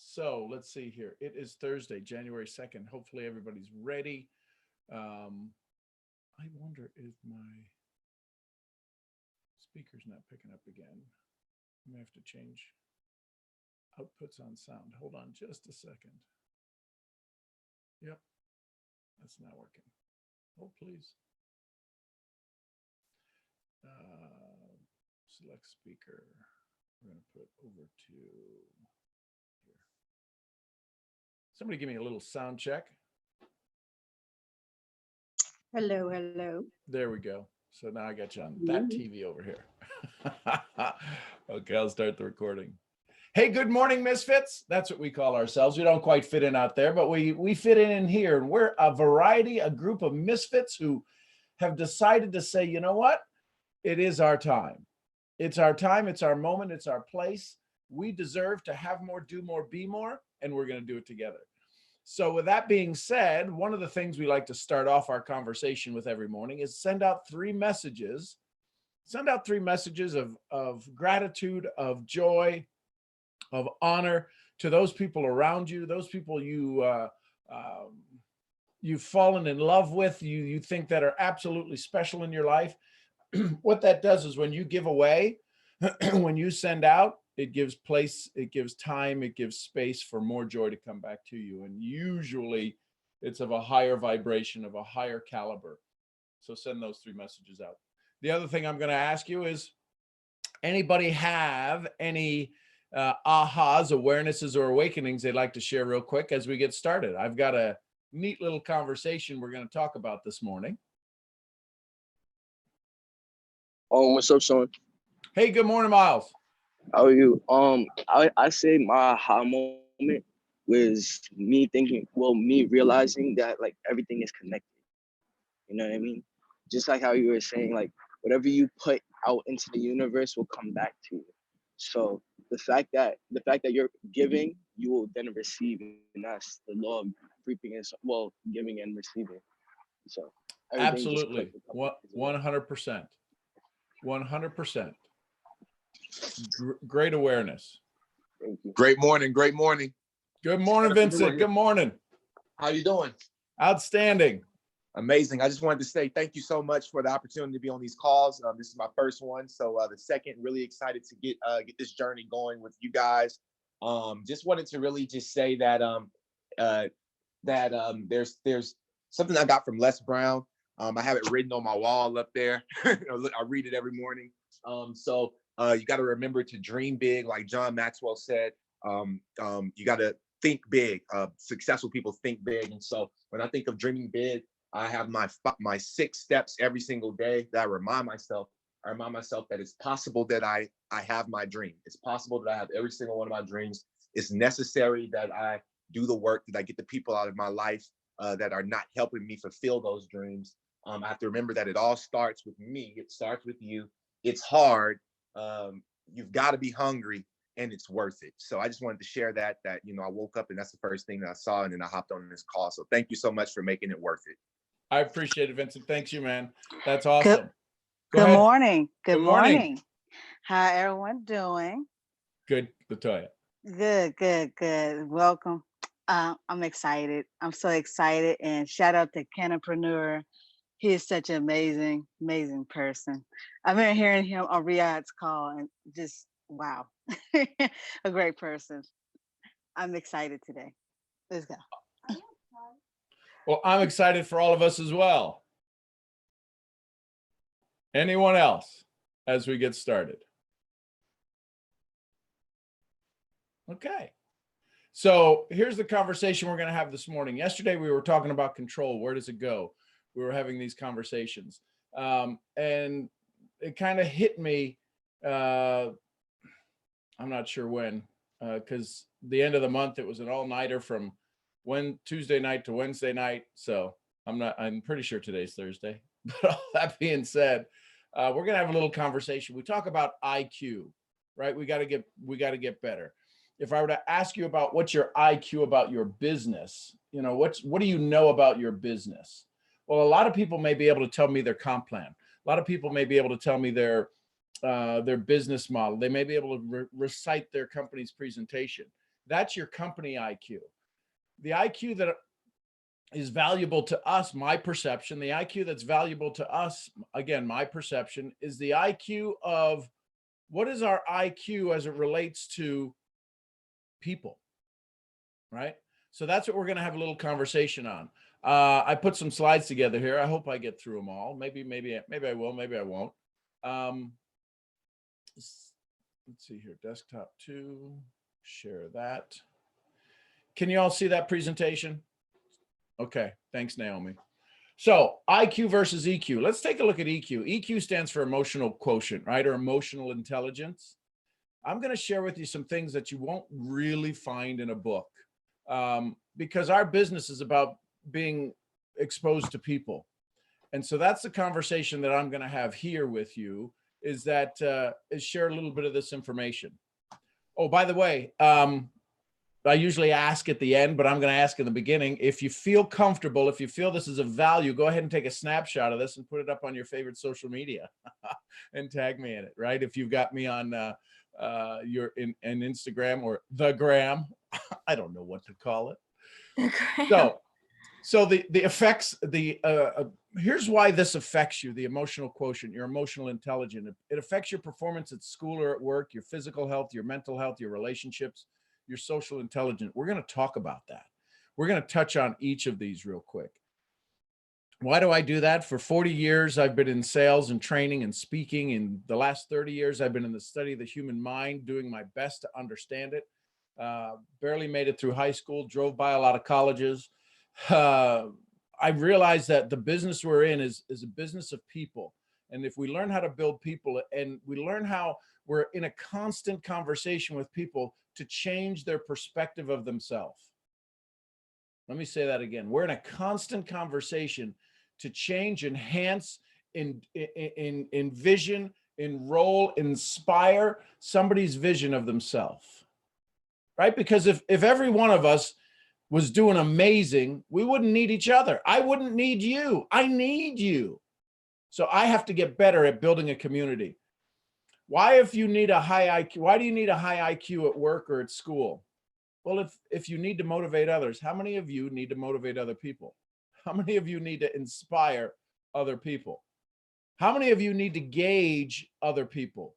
So let's see here. It is Thursday, January 2nd. Hopefully everybody's ready. I wonder if my speaker's not picking up again. I may have to change outputs on sound. Hold on just a second. Yep, that's not working. Oh, please. Select speaker. We're going to put over to here. Somebody give me a little sound check. Hello, hello. There we go. So now I got you on that TV over here. Okay, I'll start the recording. Hey, good morning, misfits. That's what we call ourselves. We don't quite fit in out there, but we fit in here. And we're a variety, a group of misfits who have decided to say, you know what? It is our time. It's our time. It's our moment. It's our place. We deserve to have more, do more, be more, and we're going to do it together. So with that being said, one of the things we like to start off our conversation with every morning is send out three messages. Send out three messages of gratitude, of joy, of honor to those people around you, those people you've fallen in love with, you think that are absolutely special in your life. What that does is when you give away, when you send out, it gives place, it gives time, it gives space for more joy to come back to you. And usually it's of a higher vibration, of a higher caliber. So send those three messages out. The other thing I'm going to ask you is, anybody have any ahas, awarenesses, or awakenings they'd like to share real quick as we get started? I've got a neat little conversation we're going to talk about this morning. What's up, son? Hey, good morning, Miles. How are you? I say my aha moment was me thinking, me realizing that like everything is connected. You know what I mean? Just like how you were saying, like whatever you put out into the universe will come back to you. So the fact that you're giving, you will then receive, and that's the law of reaping is giving and receiving. So absolutely, 100%. 100%. Great awareness. Thank you. Great morning. Great morning. Good morning, Vincent. Good morning. How you doing? Outstanding. Amazing. I just wanted to say thank you so much for the opportunity to be on these calls. This is my first one, so the second, really excited to get this journey going with you guys. Just wanted to really just say that there's something I got from Les Brown. I have it written on my wall up there. I read it every morning. So you got to remember to dream big, like John Maxwell said. You got to think big. Successful people think big, and so when I think of dreaming big, I have my 6 steps every single day that I remind myself that it's possible that I have my dream. It's possible that I have every single one of my dreams. It's necessary that I do the work, that I get the people out of my life that are not helping me fulfill those dreams. I have to remember that it all starts with me. It starts with you. It's hard. You've got to be hungry, and it's worth it. So I just wanted to share that I woke up and that's the first thing that I saw, and then I hopped on this call. So thank you so much for making it worth it. I appreciate it, Vincent. Thanks you, man. That's awesome. Good morning. Good morning. Morning. How everyone doing? Good, Latoya. Good. Welcome. I'm excited. I'm so excited. And shout out to Kenapreneur. He is such an amazing person. I've been hearing him on Riyadh's call and just, wow, a great person. I'm excited today. Let's go. Well, I'm excited for all of us as well. Anyone else as we get started? Okay. So here's the conversation we're going to have this morning. Yesterday, we were talking about control. Where does it go? We were having these conversations. And it kind of hit me. I'm not sure when, because the end of the month, it was an all-nighter from Tuesday night to Wednesday night. So I'm pretty sure today's Thursday. But all that being said, we're going to have a little conversation. We talk about IQ, right? We got to get better. If I were to ask you about what's your IQ about your business, what do you know about your business? Well, a lot of people may be able to tell me their comp plan. A lot of people may be able to tell me their business model. They may be able to recite their company's presentation. That's your company IQ. The IQ that is valuable to us, my perception, the IQ that's valuable to us, again, my perception, is the IQ of what is our IQ as it relates to people, right? So that's what we're going to have a little conversation on. I put some slides together here. I hope I get through them all. Maybe I will, maybe I won't. Let's see here, desktop 2, share that. Can you all see that presentation? Okay, thanks, Naomi. So IQ versus EQ. Let's take a look at EQ. EQ stands for emotional quotient, right? Or emotional intelligence. I'm going to share with you some things that you won't really find in a book, because our business is about being exposed to people. And so that's the conversation that I'm going to have here with you, is share a little bit of this information. Oh, by the way, I usually ask at the end, but I'm going to ask in the beginning. If you feel comfortable, if you feel this is of value, go ahead and take a snapshot of this and put it up on your favorite social media and tag me in it, right? If you've got me on your in Instagram or the gram, I don't know what to call it. So the effects, here's why this affects you, the emotional quotient, your emotional intelligence. It affects your performance at school or at work, your physical health, your mental health, your relationships, your social intelligence. We're going to talk about that. We're going to touch on each of these real quick. Why do I do that? For 40 years, I've been in sales and training and speaking. In the last 30 years, I've been in the study of the human mind, doing my best to understand it. Barely made it through high school, drove by a lot of colleges. I realized that the business we're in is a business of people. And if we learn how to build people, and we learn how we're in a constant conversation with people to change their perspective of themselves. Let me say that again. We're in a constant conversation to change, enhance, envision, enroll, inspire somebody's vision of themselves, right? Because if every one of us was doing amazing, we wouldn't need each other. I wouldn't need you. I need you. So I have to get better at building a community. Why, if you need a high IQ, why do you need a high IQ at work or at school? Well, if you need to motivate others, how many of you need to motivate other people? How many of you need to inspire other people? How many of you need to gauge other people?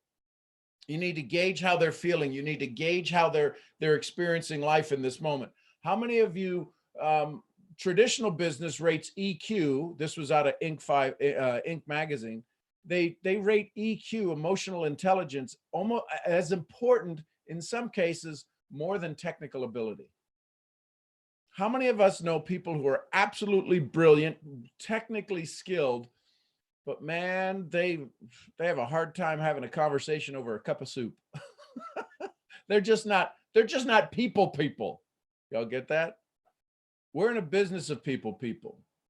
You need to gauge how they're feeling. You need to gauge how they're experiencing life in this moment. How many of you, traditional business rates EQ, this was out of Inc. magazine, they rate EQ, emotional intelligence, almost as important, in some cases, more than technical ability. How many of us know people who are absolutely brilliant, technically skilled, but man, they have a hard time having a conversation over a cup of soup. They're just not people. Y'all get that? We're in a business of people.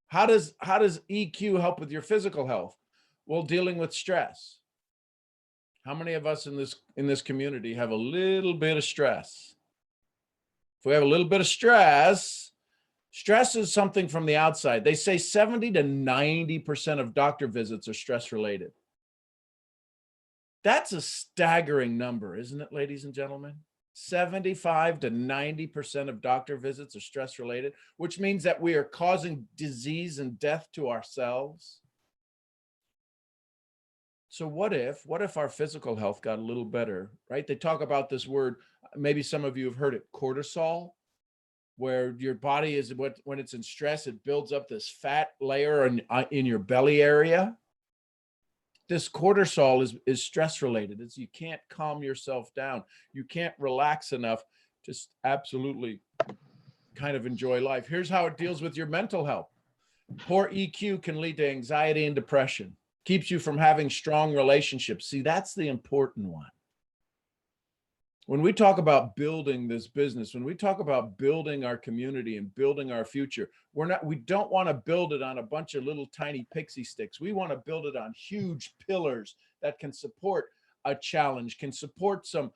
How does EQ help with your physical health? Well, dealing with stress. How many of us in this community have a little bit of stress? If we have a little bit of stress is something from the outside. They say 70 to 90% of doctor visits are stress related. That's a staggering number, isn't it, ladies and gentlemen? 75 to 90% of doctor visits are stress related, which means that we are causing disease and death to ourselves. So what if our physical health got a little better, right? They talk about this word, maybe some of you have heard it, cortisol, where your body is, when it's in stress, it builds up this fat layer in your belly area. This cortisol is stress related. You can't calm yourself down. You can't relax enough to absolutely kind of enjoy life. Here's how it deals with your mental health. Poor EQ can lead to anxiety and depression. Keeps you from having strong relationships. See, that's the important one. When we talk about building this business, when we talk about building our community and building our future, we don't want to build it on a bunch of little tiny pixie sticks. We want to build it on huge pillars that can support a challenge, can support some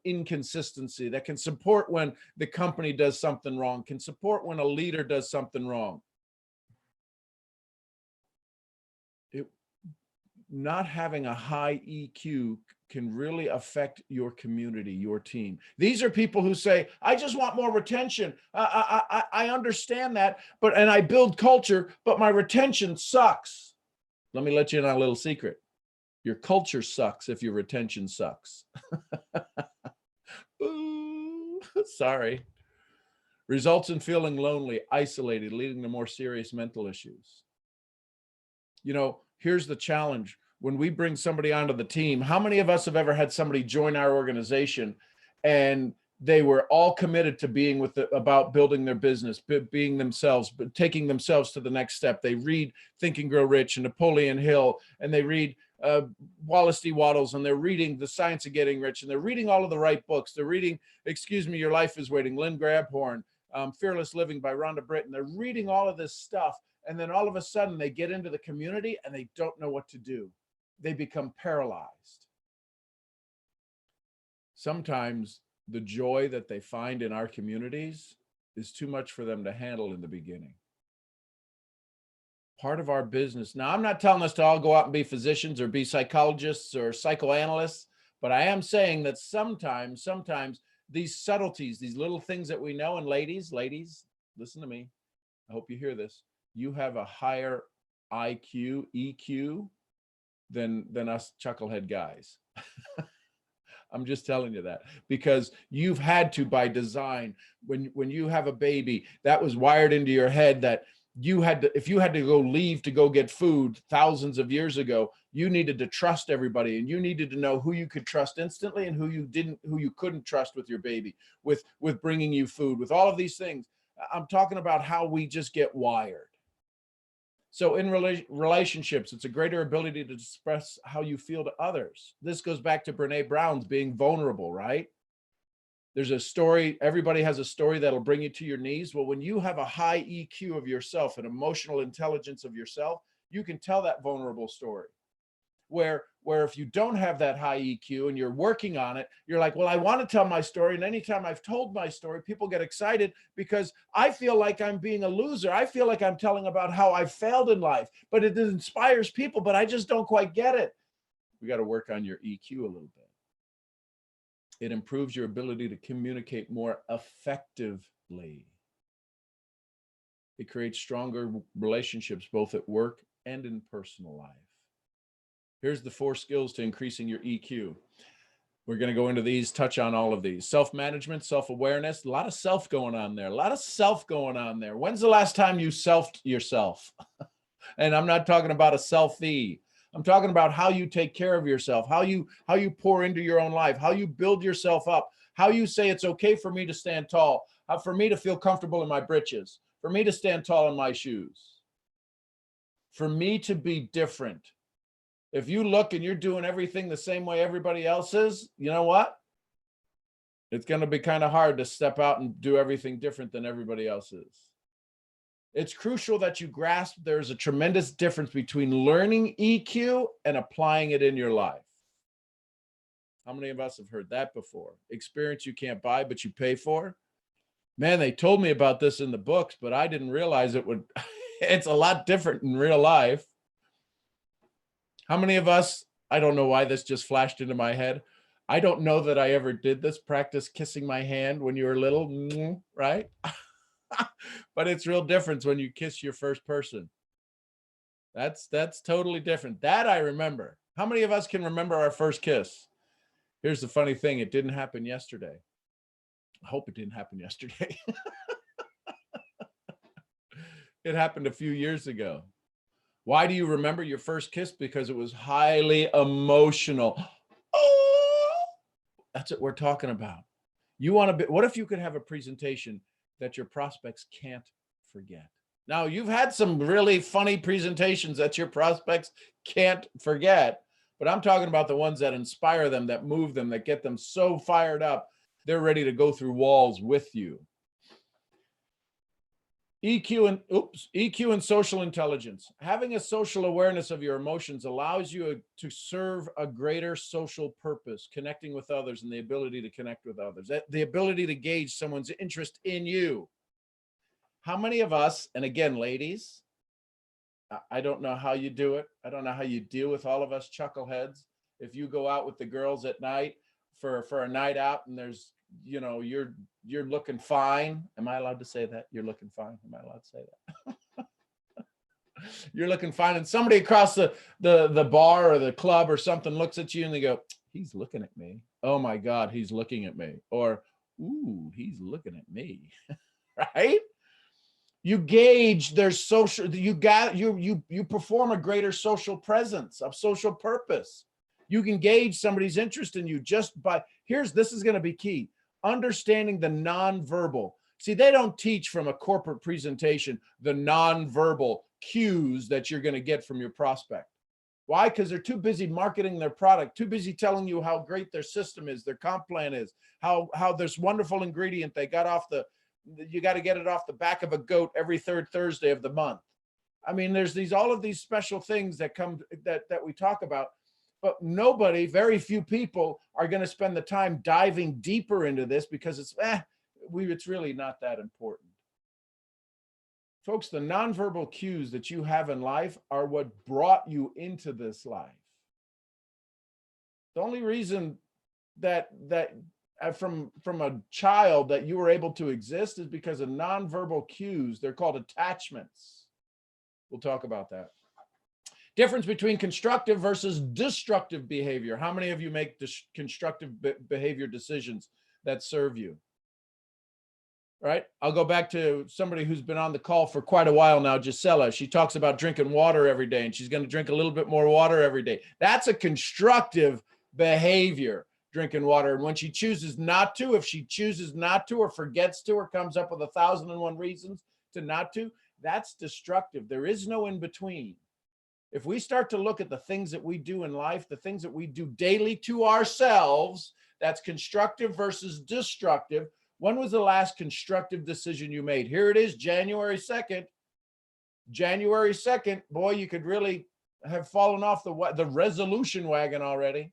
inconsistency, that can support when the company does something wrong, can support when a leader does something wrong. Not having a high EQ can really affect your community, your team. These are people who say, I just want more retention. I understand that, and I build culture, but my retention sucks. Let me let you in on a little secret. Your culture sucks if your retention sucks. Ooh, sorry. Results in feeling lonely, isolated, leading to more serious mental issues. You know, here's the challenge. When we bring somebody onto the team, how many of us have ever had somebody join our organization and they were all committed to being about building their business, being themselves, but taking themselves to the next step? They read Think and Grow Rich and Napoleon Hill, and they read Wallace D. Wattles, and they're reading The Science of Getting Rich, and they're reading all of the right books. They're reading, Excuse Me, Your Life is Waiting, Lynn Grabhorn, Fearless Living by Rhonda Britton. They're reading all of this stuff. And then all of a sudden they get into the community and they don't know what to do. They become paralyzed. Sometimes the joy that they find in our communities is too much for them to handle in the beginning. Part of our business. Now, I'm not telling us to all go out and be physicians or be psychologists or psychoanalysts, but I am saying that sometimes these subtleties, these little things that we know, and ladies, listen to me. I hope you hear this. You have a higher IQ, EQ than us chucklehead guys. I'm just telling you that because you've had to, by design, when you have a baby, that was wired into your head that you had to, if you had to go leave to go get food thousands of years ago, you needed to trust everybody, and you needed to know who you could trust instantly and who you couldn't trust with your baby, with bringing you food, with all of these things. I'm talking about how we just get wired. So in relationships, it's a greater ability to express how you feel to others. This goes back to Brene Brown's being vulnerable, right? There's a story, everybody has a story that'll bring you to your knees. Well, when you have a high EQ of yourself, an emotional intelligence of yourself, you can tell that vulnerable story. Where if you don't have that high EQ and you're working on it, you're like, well, I want to tell my story. And anytime I've told my story, people get excited because I feel like I'm being a loser. I feel like I'm telling about how I failed in life, but it inspires people, but I just don't quite get it. We got to work on your EQ a little bit. It improves your ability to communicate more effectively. It creates stronger relationships, both at work and in personal life. Here's the 4 skills to increasing your EQ. We're going to go into these, touch on all of these. Self-management, self-awareness, a lot of self going on there. When's the last time you selfed yourself? And I'm not talking about a selfie. I'm talking about how you take care of yourself, how you pour into your own life, how you build yourself up, how you say it's okay for me to stand tall, for me to feel comfortable in my britches, for me to stand tall in my shoes, for me to be different. If you look and you're doing everything the same way everybody else is, you know what? It's going to be kind of hard to step out and do everything different than everybody else is. It's crucial that you grasp there's a tremendous difference between learning EQ and applying it in your life. How many of us have heard that before? Experience you can't buy, but you pay for? Man, they told me about this in the books, but I didn't realize it would. It's a lot different in real life. How many of us, I don't know why this just flashed into my head. I don't know that I ever did this, practice kissing my hand when you were little, right? But it's real different when you kiss your first person. That's totally different. That I remember. How many of us can remember our first kiss? Here's the funny thing. It didn't happen yesterday. I hope it didn't happen yesterday. It happened a few years ago. Why do you remember your first kiss? Because it was highly emotional. Oh, that's what we're talking about. You want to be, what if you could have a presentation that your prospects can't forget? Now, you've had some really funny presentations that your prospects can't forget, but I'm talking about the ones that inspire them, that move them, that get them so fired up, they're ready to go through walls with you. EQ and social intelligence. Having a social awareness of your emotions allows you to serve a greater social purpose, connecting with others and the ability to connect with others, the ability to gauge someone's interest in you. How many of us, and again, ladies, I don't know how you do it. I don't know how you deal with all of us chuckleheads. if you go out with the girls at night for a night out and there's, you know, you're looking fine. Am I allowed to say that? You're looking fine. Am I allowed to say that? You're looking fine. And somebody across the bar or the club or something looks at you and they go, he's looking at me. Oh my God, he's looking at me. Or, ooh, he's looking at me. Right? You gauge their social, you perform a greater social presence, of social purpose. You can gauge somebody's interest in you just by, this is going to be key. Understanding the nonverbal. See, they don't teach from a corporate presentation the nonverbal cues that you're going to get from your prospect. Why? Because they're too busy marketing their product, too busy telling you how great their system is, their comp plan is, how this wonderful ingredient they got off you got to get it off the back of a goat every third Thursday of the month. I mean, there's all of these special things that come that we talk about, but very few people are going to spend the time diving deeper into this because it's really not that important. Folks, the nonverbal cues that you have in life are what brought you into this life. The only reason that from a child that you were able to exist is because of nonverbal cues. They're called attachments. We'll talk about that. Difference between constructive versus destructive behavior. How many of you make constructive behavior decisions that serve you? Right? I'll go back to somebody who's been on the call for quite a while now, Gisela. She talks about drinking water every day, and she's going to drink a little bit more water every day. That's a constructive behavior, drinking water. And when she chooses not to, if she chooses not to or forgets to or comes up with 1,001 reasons to not to, that's destructive. There is no in between. If we start to look at the things that we do in life, the things that we do daily to ourselves, that's constructive versus destructive. When was the last constructive decision you made? Here it is, January 2nd. January 2nd, boy, you could really have fallen off the resolution wagon already.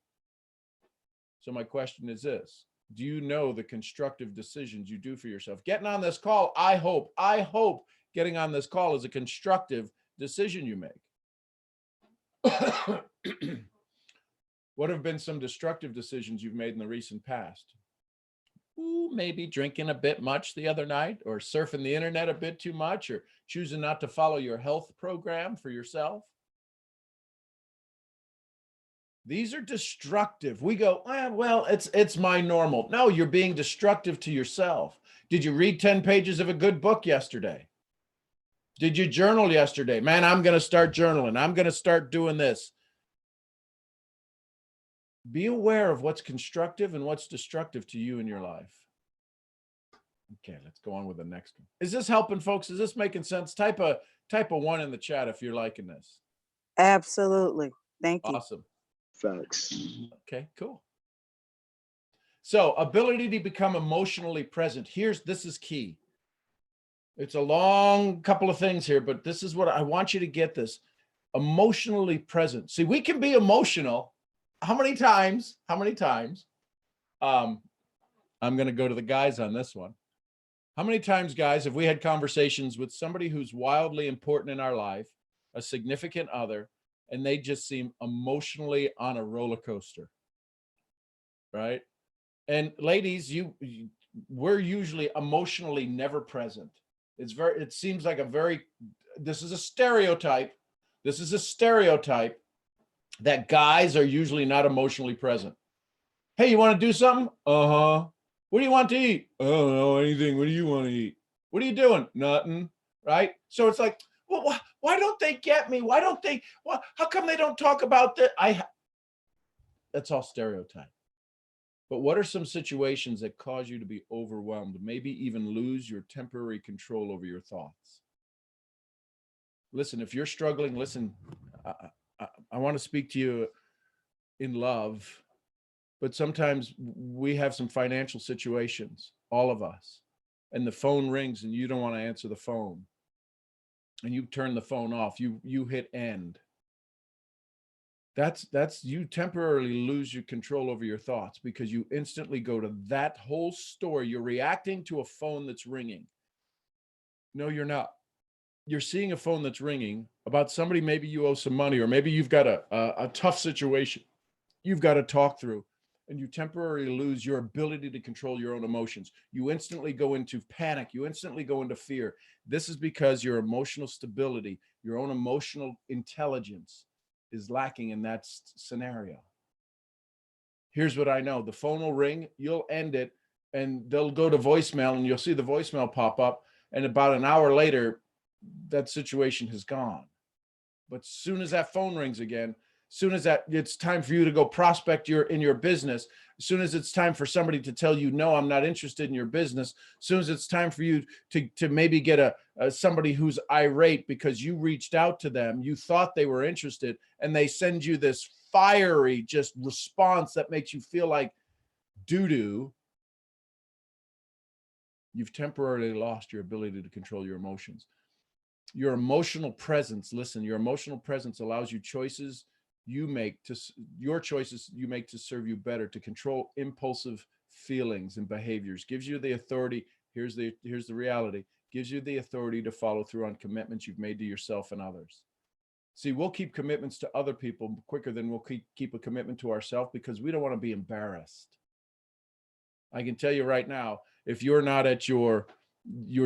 So my question is this: do you know the constructive decisions you do for yourself? Getting on this call, I hope getting on this call is a constructive decision you make. What have been some destructive decisions you've made in the recent past? Ooh, maybe drinking a bit much the other night, or surfing the internet a bit too much, or choosing not to follow your health program for yourself. These are destructive. We go, well, it's my normal. No, you're being destructive to yourself. Did you read 10 pages of a good book yesterday? Did you journal yesterday? Man, I'm going to start journaling. I'm going to start doing this. Be aware of what's constructive and what's destructive to you in your life. Okay, let's go on with the next one. Is this helping, folks? Is this making sense? Type a 1 in the chat if you're liking this. Absolutely. Thank you. Awesome. Facts. Okay, cool. So, ability to become emotionally present. This is key. It's a long couple of things here, but this is what I want you to get this. Emotionally present. See, we can be emotional. How many times? I'm going to go to the guys on this one. How many times, guys, have we had conversations with somebody who's wildly important in our life, a significant other, and they just seem emotionally on a roller coaster, right? And ladies, we're usually emotionally never present. It seems like this is a stereotype. This is a stereotype that guys are usually not emotionally present. Hey, you want to do something? Uh-huh. What do you want to eat? I don't know, anything. What do you want to eat? What are you doing? Nothing, right? So it's like, well, why don't they get me? How come they don't talk about that? That's all stereotype. But what are some situations that cause you to be overwhelmed, maybe even lose your temporary control over your thoughts? Listen, if you're struggling, listen, I want to speak to you in love, but sometimes we have some financial situations, all of us, and the phone rings and you don't want to answer the phone, and you turn the phone off, you hit end. That's you temporarily lose your control over your thoughts because you instantly go to that whole story. You're reacting to a phone that's ringing. No, you're not. You're seeing a phone that's ringing about somebody maybe you owe some money, or maybe you've got a tough situation you've got to talk through, and you temporarily lose your ability to control your own emotions. You instantly go into panic. You instantly go into fear. This is because your emotional stability, your own emotional intelligence is lacking in that scenario. Here's what I know. The phone will ring, you'll end it, and they'll go to voicemail, and you'll see the voicemail pop up. And about an hour later, that situation has gone. But as soon as that phone rings again, soon as that it's time for you to go prospect in your business, as soon as it's time for somebody to tell you, no, I'm not interested in your business, as soon as it's time for you to maybe get somebody who's irate because you reached out to them, you thought they were interested, and they send you this fiery just response that makes you feel like doo-doo, you've temporarily lost your ability to control your emotions. Your emotional presence, listen, your emotional presence allows you choices you make to serve you better, to control impulsive feelings and behaviors, gives you the authority. Here's the reality, gives you the authority to follow through on commitments you've made to yourself and others. See, we'll keep commitments to other people quicker than we'll keep a commitment to ourselves, because we don't want to be embarrassed. I can tell you right now, if you're not at your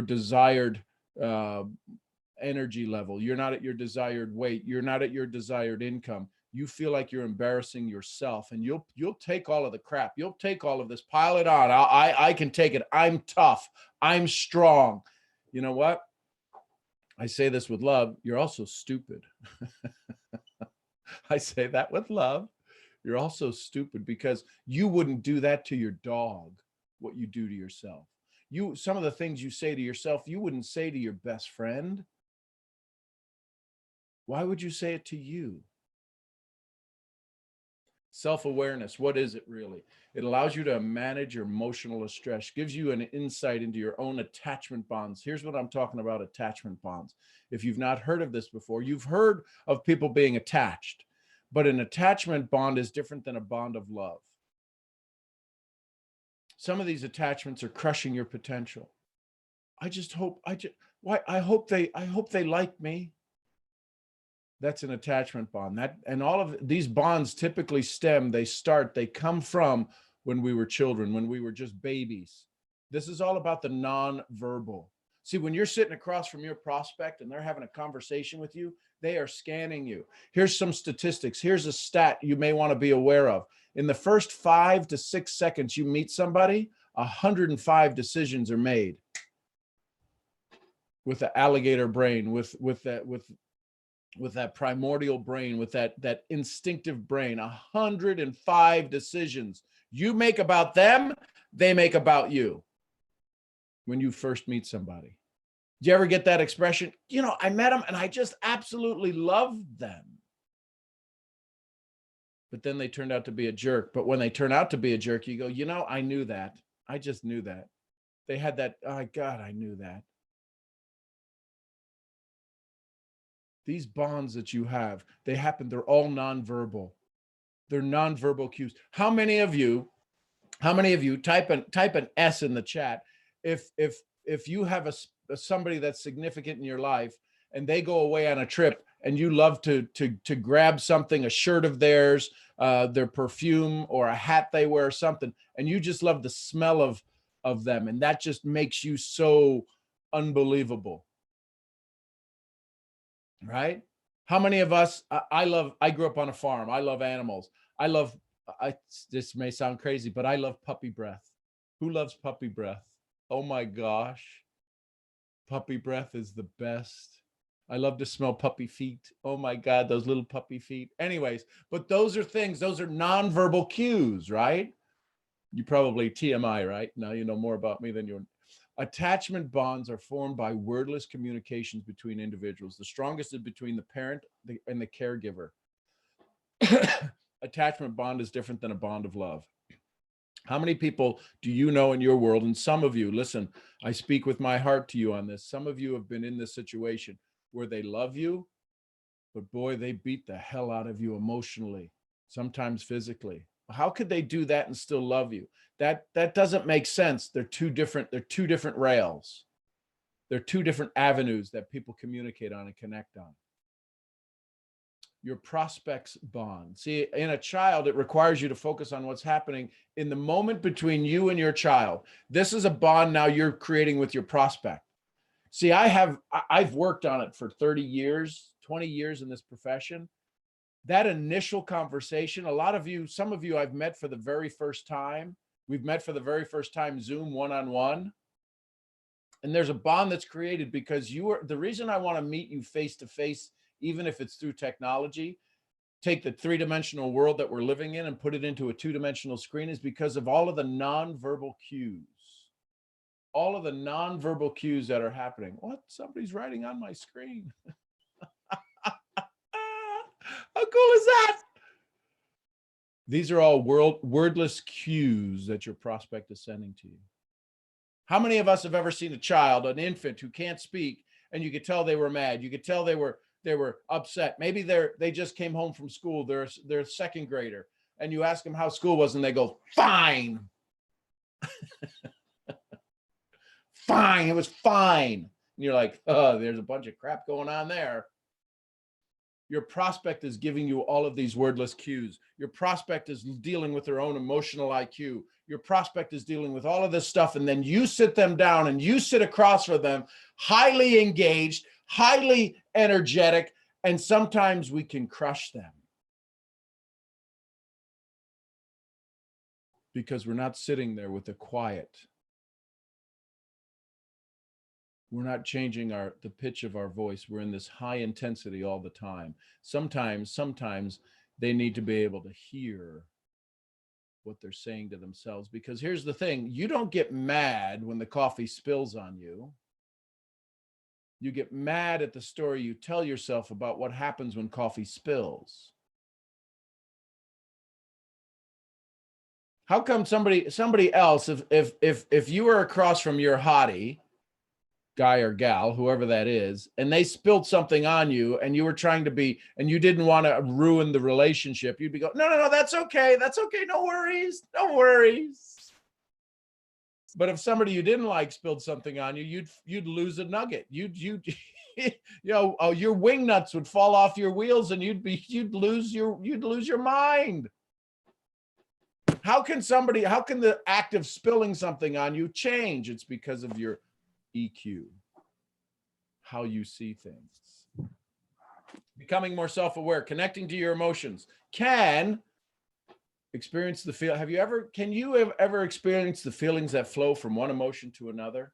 desired energy level, you're not at your desired weight, you're not at your desired income, you feel like you're embarrassing yourself, and you'll take all of the crap. You'll take all of this, pile it on. I can take it. I'm tough. I'm strong. You know what? I say this with love. You're also stupid. I say that with love. You're also stupid, because you wouldn't do that to your dog, what you do to yourself. Some of the things you say to yourself, you wouldn't say to your best friend. Why would you say it to you? Self-awareness, what is it really? It allows you to manage your emotional stress, gives you an insight into your own attachment bonds. Here's what I'm talking about, attachment bonds. If you've not heard of this before, you've heard of people being attached, but an attachment bond is different than a bond of love. Some of these attachments are crushing your potential. I hope they like me. That's an attachment bond. And all of these bonds typically they come from when we were children, when we were just babies. This is all about the nonverbal. See, when you're sitting across from your prospect and they're having a conversation with you, they are scanning you. Here's some statistics. Here's a stat you may want to be aware of. In the first 5 to 6 seconds you meet somebody, 105 decisions are made with the alligator brain, with that primordial brain, with that instinctive brain. 105 decisions you make about them, they make about you when you first meet somebody. Do you ever get that expression? I met them and I just absolutely loved them. But then they turned out to be a jerk. But when they turn out to be a jerk, you go, I knew that. I just knew that. They had that, oh God, I knew that. These bonds that you have, they're all nonverbal. They're nonverbal cues. How many of you type an S in the chat if you have somebody that's significant in your life and they go away on a trip and you love to grab something, a shirt of theirs, their perfume or a hat they wear or something, and you just love the smell of them, and that just makes you so unbelievable. Right? How many of us, I grew up on a farm. I love animals. This may sound crazy, but I love puppy breath. Who loves puppy breath? Oh my gosh. Puppy breath is the best. I love to smell puppy feet. Oh my God, those little puppy feet. Anyways, but those are nonverbal cues, right? You probably TMI, right? Now you know more about me than you. Attachment bonds are formed by wordless communications between individuals. The strongest is between the parent and the caregiver. Attachment bond is different than a bond of love. How many people do you know in your world? And some of you, listen, I speak with my heart to you on this. Some of you have been in this situation where they love you, but boy, they beat the hell out of you emotionally, sometimes physically. How could they do that and still love you? That doesn't make sense. They're two different rails. They're two different avenues that people communicate on and connect on. your prospects bond. See, in a child, it requires you to focus on what's happening in the moment between you and your child. This is a bond now you're creating with your prospect. See, I've worked on it for 30 years, 20 years in this profession. That initial conversation, a lot of you, some of you I've met for the very first time. We've met for the very first time, Zoom one-on-one. And there's a bond that's created because you are the reason I want to meet you face to face, even if it's through technology, take the three-dimensional world that we're living in and put it into a two-dimensional screen, is because of all of the nonverbal cues. All of the nonverbal cues that are happening. What? Somebody's writing on my screen. How cool is that? These are all wordless cues that your prospect is sending to you. How many of us have ever seen a child, an infant who can't speak, and you could tell they were mad? You could tell they were upset. Maybe they just came home from school. They're a second grader, and you ask them how school was, and they go, "Fine." Fine, it was fine. And you're like, oh, there's a bunch of crap going on there. Your prospect is giving you all of these wordless cues. Your prospect is dealing with their own emotional IQ. Your prospect is dealing with all of this stuff. And then you sit them down and you sit across from them, highly engaged, highly energetic, and sometimes we can crush them because we're not sitting there with the quiet. We're not changing the pitch of our voice. We're in this high intensity all the time. Sometimes they need to be able to hear what they're saying to themselves, because here's the thing. You don't get mad when the coffee spills on you. You get mad at the story you tell yourself about what happens when coffee spills. How come somebody else, if you were across from your hottie, guy or gal, whoever that is, and they spilled something on you and you were trying to be, and you didn't want to ruin the relationship, you'd be going, no, that's okay. That's okay. No worries. No worries. But if somebody you didn't like spilled something on you, you'd lose a nugget. You'd your wing nuts would fall off your wheels and you'd lose your mind. How can the act of spilling something on you change? It's because of your EQ, how you see things. Becoming more self-aware, connecting to your emotions, can experience the feel. Can you ever experience the feelings that flow from one emotion to another?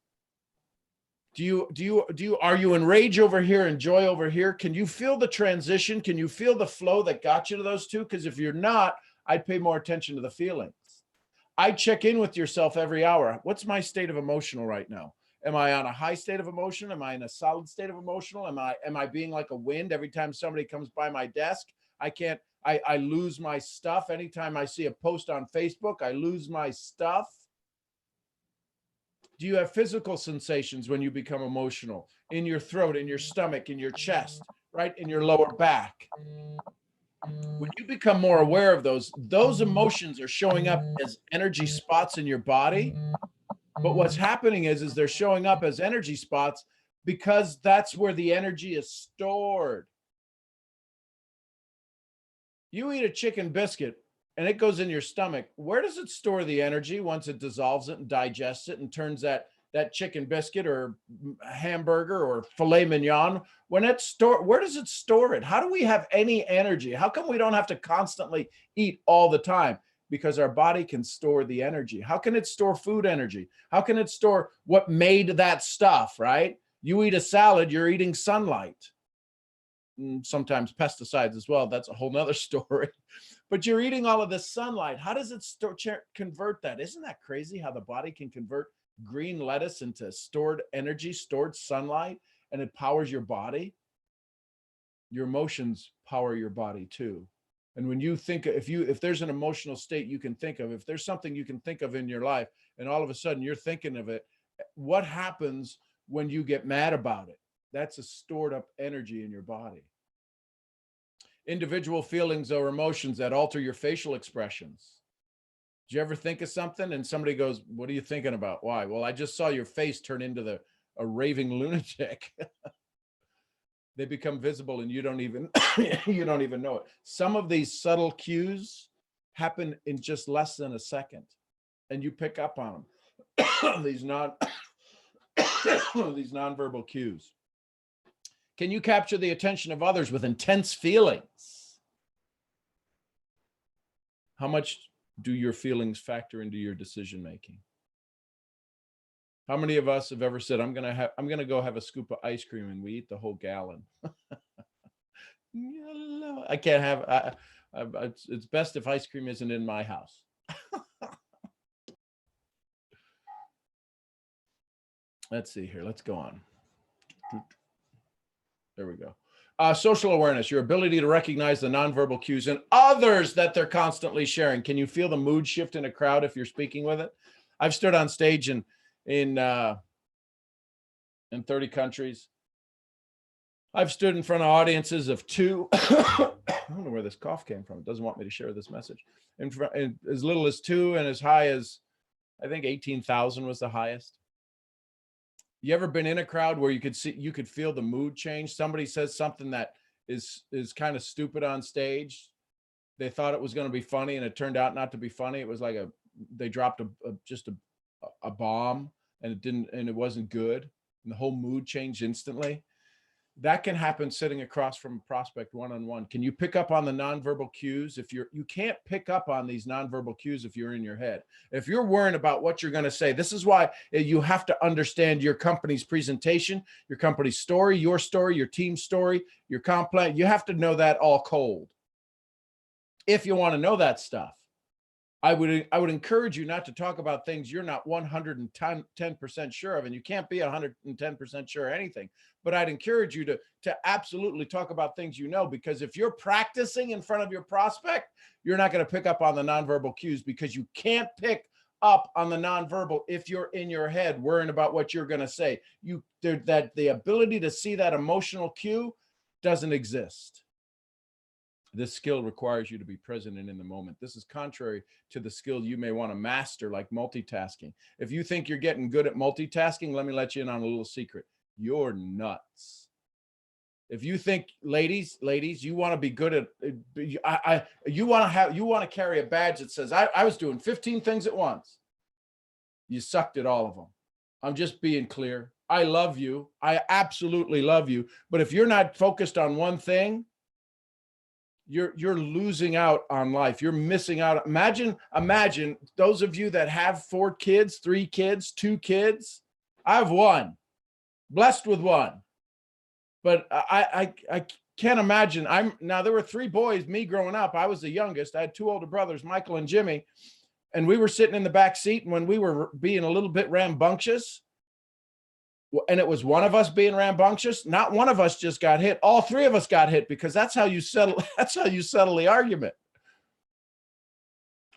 Are you in rage over here and joy over here? Can you feel the transition? Can you feel the flow that got you to those two? Because if you're not, I'd pay more attention to the feelings. I check in with yourself every hour. What's my state of emotional right now? Am I on a high state of emotion? Am I in a solid state of emotional? Am I being like a wind every time somebody comes by my desk? I lose my stuff. Anytime I see a post on Facebook, I lose my stuff. Do you have physical sensations when you become emotional? In your throat, in your stomach, in your chest, right? In your lower back. When you become more aware of those emotions are showing up as energy spots in your body. But what's happening is they're showing up as energy spots because that's where the energy is stored. You eat a chicken biscuit and it goes in your stomach. Where does it store the energy once it dissolves it and digests it and turns that chicken biscuit or hamburger or filet mignon, where does it store it? How do we have any energy? How come we don't have to constantly eat all the time? Because our body can store the energy. How can it store food energy? How can it store what made that stuff, right? You eat a salad, you're eating sunlight. Sometimes pesticides as well. That's a whole nother story. But you're eating all of this sunlight. How does it convert that? Isn't that crazy how the body can convert green lettuce into stored energy, stored sunlight, and it powers your body? Your emotions power your body too. And when you think, if there's an emotional state you can think of, if there's something you can think of in your life, and all of a sudden you're thinking of it, what happens when you get mad about it? That's a stored up energy in your body. Individual feelings or emotions that alter your facial expressions. Did you ever think of something and somebody goes, what are you thinking about? Why? Well, I just saw your face turn into a raving lunatic. They become visible and you don't even you don't even know it. Some of these subtle cues happen in just less than a second, and you pick up on them. These these nonverbal cues. Can you capture the attention of others with intense feelings? How much do your feelings factor into your decision making? How many of us have ever said, I'm gonna go have a scoop of ice cream, and we eat the whole gallon? I can't have. It's best if ice cream isn't in my house. Let's see here. Let's go on. There we go. Social awareness, your ability to recognize the nonverbal cues in others that they're constantly sharing. Can you feel the mood shift in a crowd if you're speaking with it? I've stood on stage in 30 countries. I've stood in front of audiences of 2. I don't know where this cough came from. It doesn't want me to share this message. In as little as 2 and as high as, I think 18,000 was the highest. You ever been in a crowd where you could feel the mood change? Somebody says something that is kind of stupid on stage. They thought it was going to be funny, and it turned out not to be funny. It was like they dropped just a bomb, and it wasn't good, and the whole mood changed instantly. That can happen sitting across from a prospect one-on-one. Can you pick up on the nonverbal cues? You can't pick up on these nonverbal cues if you're in your head. If you're worrying about what you're going to say, this is why you have to understand your company's presentation, your company's story, your team's story, your comp plan. You have to know that all cold. If you want to know that stuff, I would encourage you not to talk about things you're not 110% sure of, and you can't be 110% sure of anything. But I'd encourage you to absolutely talk about things you know, because if you're practicing in front of your prospect, you're not going to pick up on the nonverbal cues, because you can't pick up on the nonverbal if you're in your head worrying about what you're going to say. The ability to see that emotional cue doesn't exist. This skill requires you to be present and in the moment. This is contrary to the skill you may want to master, like multitasking. If you think you're getting good at multitasking, let me let you in on a little secret. You're nuts. If you think, ladies, you want to be good at, you want to carry a badge that says, I was doing 15 things at once. You sucked at all of them. I'm just being clear. I love you. I absolutely love you. But if you're not focused on one thing, you're losing out on life. You're missing out. Imagine those of you that have 4 kids, 3 kids, 2 kids. I have 1, blessed with 1, but I can't imagine. There were 3 boys, me growing up. I was the youngest. I had 2 older brothers, Michael and Jimmy, and we were sitting in the back seat. And when we were being a little bit rambunctious, and it was one of us being rambunctious, not one of us just got hit. All 3 of us got hit, because that's how you settle the argument.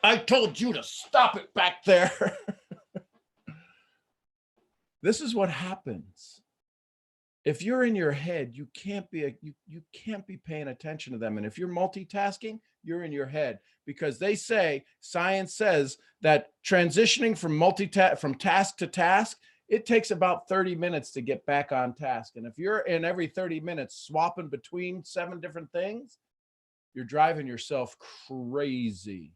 I told you to stop it back there. This is what happens. If you're in your head, you can't be paying attention to them. And if you're multitasking, you're in your head, because science says that transitioning from task to task, it takes about 30 minutes to get back on task. And if you're in every 30 minutes swapping between 7 different things, you're driving yourself crazy.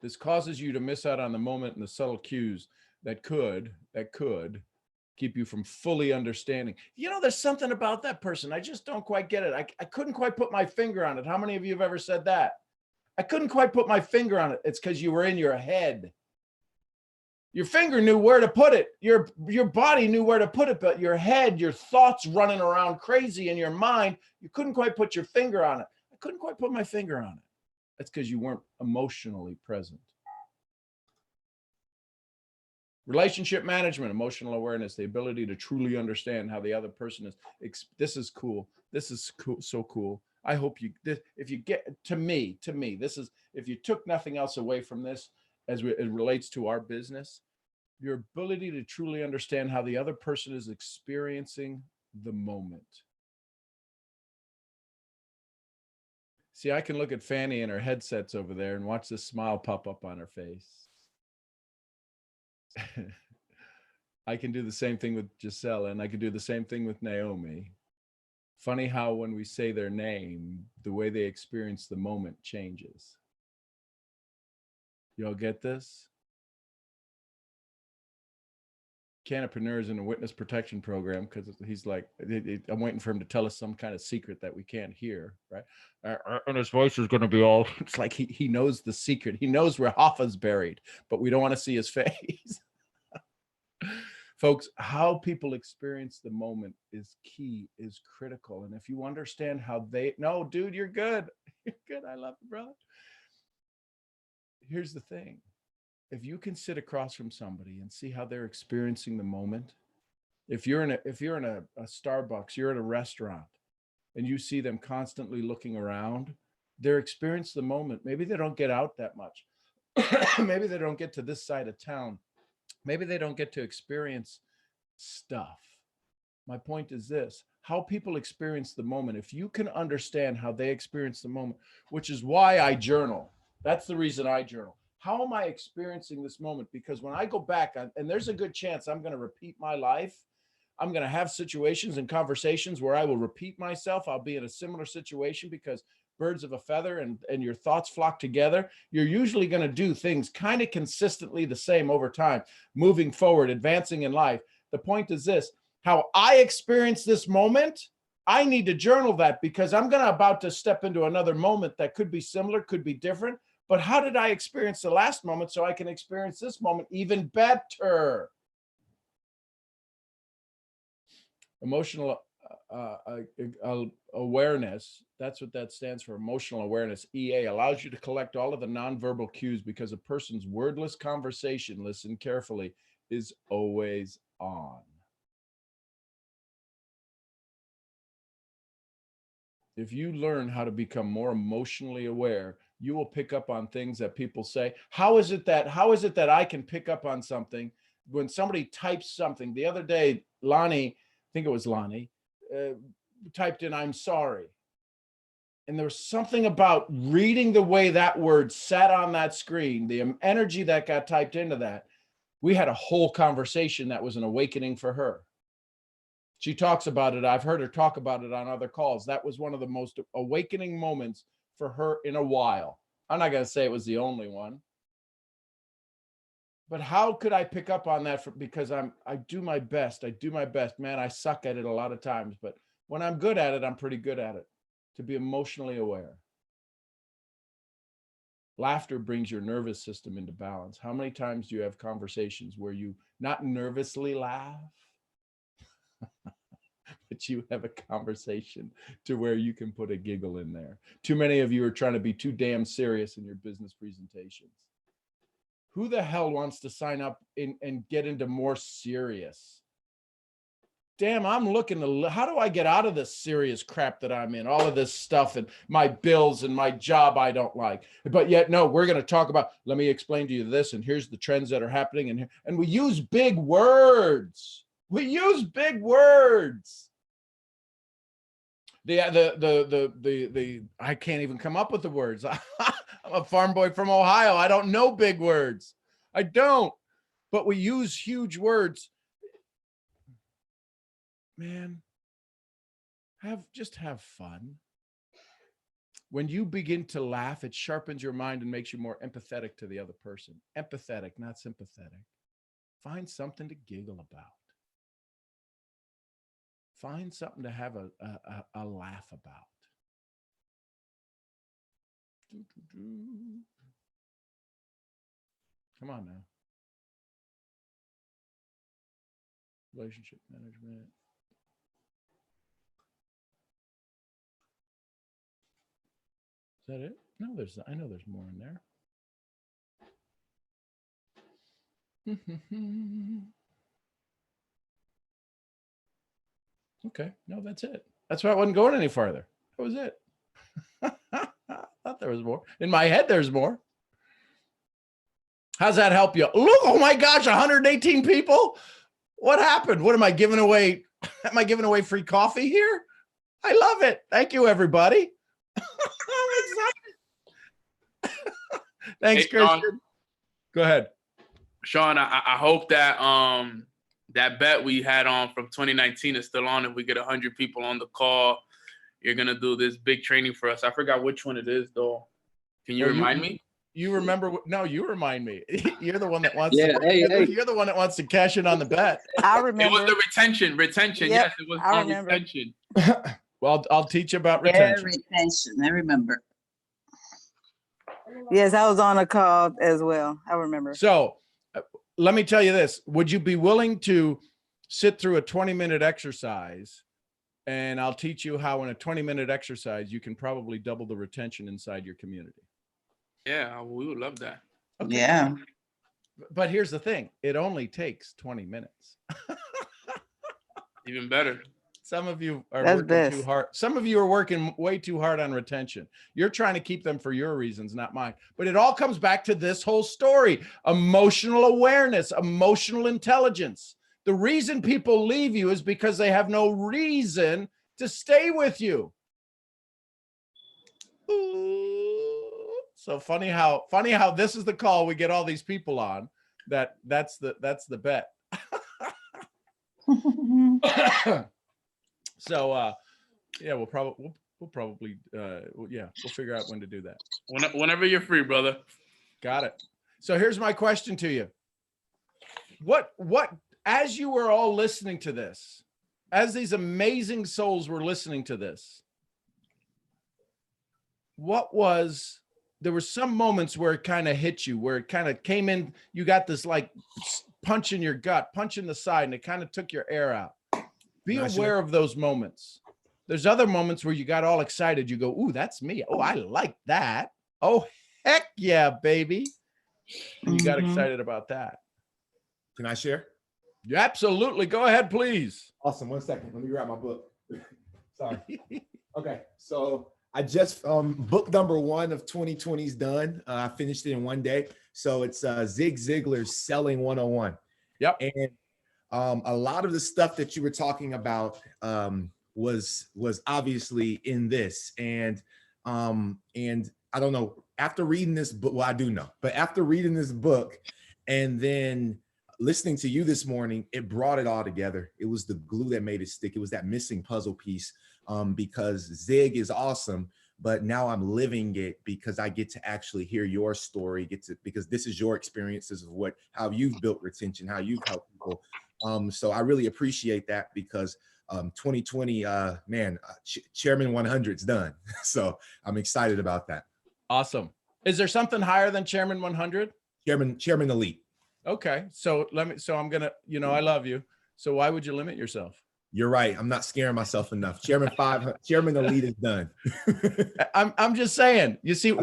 This causes you to miss out on the moment and the subtle cues that could keep you from fully understanding. There's something about that person. I just don't quite get it. I couldn't quite put my finger on it. How many of you have ever said that? I couldn't quite put my finger on it. It's because you were in your head. Your finger knew where to put it. Your body knew where to put it, but your head, your thoughts running around crazy in your mind, you couldn't quite put your finger on it. I couldn't quite put my finger on it. That's because you weren't emotionally present. Relationship management, emotional awareness, the ability to truly understand how the other person is. This is cool. This is cool, so cool. I hope if you get to me, this is, if you took nothing else away from this as it relates to our business, your ability to truly understand how the other person is experiencing the moment. See, I can look at Fanny and her headsets over there and watch this smile pop up on her face. I can do the same thing with Gisela, and I can do the same thing with Naomi. Funny how when we say their name, the way they experience the moment changes. Y'all get this? Canopreneurs in a witness protection program, because he's like, I'm waiting for him to tell us some kind of secret that we can't hear, right? And his voice is going to be all, it's like he knows the secret. He knows where Hoffa's buried, but we don't want to see his face. Folks, how people experience the moment is key, is critical. And if you understand how no, dude, you're good. You're good. I love you, brother. Here's the thing. If you can sit across from somebody and see how they're experiencing the moment, if you're in a Starbucks, you're at a restaurant, and you see them constantly looking around, they're experiencing the moment. Maybe they don't get out that much. Maybe they don't get to this side of town. Maybe they don't get to experience stuff. My point is this: how people experience the moment. If you can understand how they experience the moment, which is why I journal. That's the reason I journal. How am I experiencing this moment? Because when I go back, and there's a good chance I'm going to repeat my life. I'm going to have situations and conversations where I will repeat myself. I'll be in a similar situation because birds of a feather and your thoughts flock together. You're usually going to do things kind of consistently the same over time, moving forward, advancing in life. The point is this: how I experience this moment, I need to journal that, because I'm about to step into another moment that could be similar, could be different. But how did I experience the last moment so I can experience this moment even better? Emotional awareness, that's what that stands for, emotional awareness, EA, allows you to collect all of the nonverbal cues, because a person's wordless conversation, listen carefully, is always on. If you learn how to become more emotionally aware, you will pick up on things that people say. How is it that I can pick up on something when somebody types something? The other day, Lonnie, I think it was Lonnie, typed in, "I'm sorry." And there was something about reading the way that word sat on that screen, the energy that got typed into that. We had a whole conversation that was an awakening for her. She talks about it. I've heard her talk about it on other calls. That was one of the most awakening moments for her in a while. I'm not going to say it was the only one. But how could I pick up on that? Because I do my best. I do my best. Man, I suck at it a lot of times. But when I'm good at it, I'm pretty good at it. To be emotionally aware. Laughter brings your nervous system into balance. How many times do you have conversations where you not nervously laugh, but you have a conversation to where you can put a giggle in there? Too many of you are trying to be too damn serious in your business presentations. Who the hell wants to sign up and get into more serious? Damn, I'm looking to, how do I get out of this serious crap that I'm in? All of this stuff and my bills and my job I don't like. But yet, no, we're going to talk about, let me explain to you this, and here's the trends that are happening. And we use big words. We use big words. I can't even come up with the words. I'm a farm boy from Ohio. I don't know big words. I don't. But we use huge words. Man, just have fun. When you begin to laugh, it sharpens your mind and makes you more empathetic to the other person. Empathetic, not sympathetic. Find something to giggle about. Find something to have a laugh about. Come on now. Relationship management. Is that it? No, I know there's more in there. Okay, no, that's it. That's why I wasn't going any farther. That was it. I thought there was more. In my head, there's more. How's that help you? Look, oh my gosh, 118 people. What happened? What am I giving away? Am I giving away free coffee here? I love it. Thank you, everybody. I'm excited. Thanks, Hey, Christian. Sean. Go ahead. Sean, I hope that that bet we had on from 2019 is still on. If we get 100 people on the call, you're going to do this big training for us. I forgot which one it is, though. Can you Well, remind me? You remember? No, you remind me. You're the one that wants Yeah, to. You're the one that wants to cash in on the bet. I It was remember. the retention. Yep, Yes, it was I on remember. retention. Well, I'll teach you about Yeah, retention. retention. I remember. Yes, I was on a call as well. I remember. So let me tell you this. Would you be willing to sit through a 20-minute exercise? And I'll teach you how in a 20-minute exercise, you can probably double the retention inside your community. Yeah, we would love that. Okay. Yeah. But here's the thing. It only takes 20 minutes. Even better. Some of you are That's working best. too hard. Some of you are working way too hard on retention. You're trying to keep them for your reasons, not mine. But it all comes back to this whole story: emotional awareness, emotional intelligence. The reason people leave you is because they have no reason to stay with you. Ooh. So funny how this is the call we get all these people on. That's the bet. So yeah, we'll probably we'll figure out when to do that. Whenever you're free, brother. Got it. So here's my question to you. What as you were all listening to this, as these amazing souls were listening to this, there were some moments where it kind of hit you, where it kind of came in, you got this like punch in your gut, punch in the side, and it kind of took your air out. Be aware of those moments. There's other moments where you got all excited. You go, ooh, that's me. Oh, I like that. Oh, heck yeah, baby. And you got excited about that. Can I share? You absolutely. Go ahead, please. Awesome. 1 second. Let me grab my book. Sorry. Okay. So I just book number 1 of 2020 is done. I finished it in 1 day. So it's Zig Ziglar's Selling 101. Yep. And a lot of the stuff that you were talking about was obviously in this. And I don't know, after reading this book, well, I do know, but after reading this book and then listening to you this morning, it brought it all together. It was the glue that made it stick. It was that missing puzzle piece, because Zig is awesome, but now I'm living it because I get to actually hear your story, because this is your experiences of how you've built retention, how you've helped people. So I really appreciate that, because 2020, Chairman 100's done. So I'm excited about that. Awesome. Is there something higher than Chairman 100? Chairman Elite. Okay. So I'm going to, I love you. So why would you limit yourself? You're right. I'm not scaring myself enough. Chairman Elite is done. I'm just saying, you see,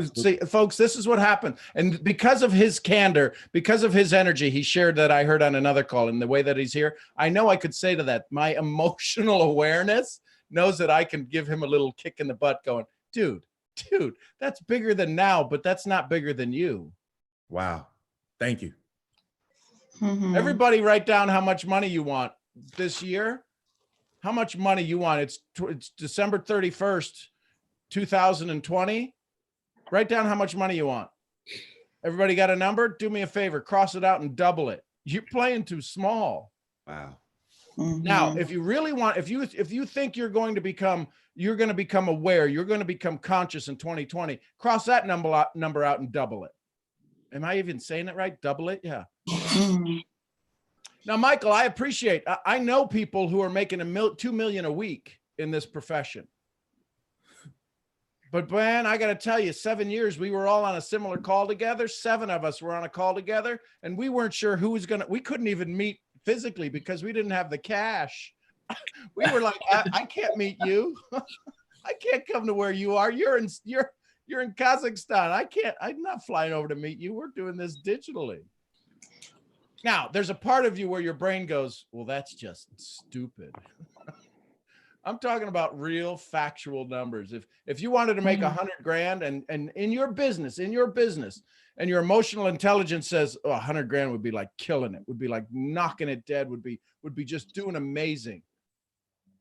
folks, this is what happened. And because of his candor, because of his energy, he shared that I heard on another call, and the way that he's here, I know I could say to that, my emotional awareness knows that I can give him a little kick in the butt going, dude, that's bigger than now, but that's not bigger than you. Wow. Thank you. Everybody write down how much money you want this year. How much money you want. It's December 31st, 2020. Write down how much money you want. Everybody got a number? Do me a favor, cross it out and double it. You're playing too small. Wow. Now, if you really want, if you think you're going to become aware, you're going to become conscious in 2020, cross that number out and double it. Am I even saying it right? Double it? Yeah. Now, Michael, I know people who are making $2 million a week in this profession. But man, I got to tell you, 7 years, we were all on a similar call together. 7 of us were on a call together, and we weren't sure who was we couldn't even meet physically because we didn't have the cash. We were like, I can't meet you. I can't come to where you are. You're in Kazakhstan. I'm not flying over to meet you. We're doing this digitally. Now, there's a part of you where your brain goes, well, that's just stupid. I'm talking about real factual numbers. If you wanted to make $100,000 and in your business, and your emotional intelligence says, oh, $100,000 would be like killing it, would be like knocking it dead, would be just doing amazing.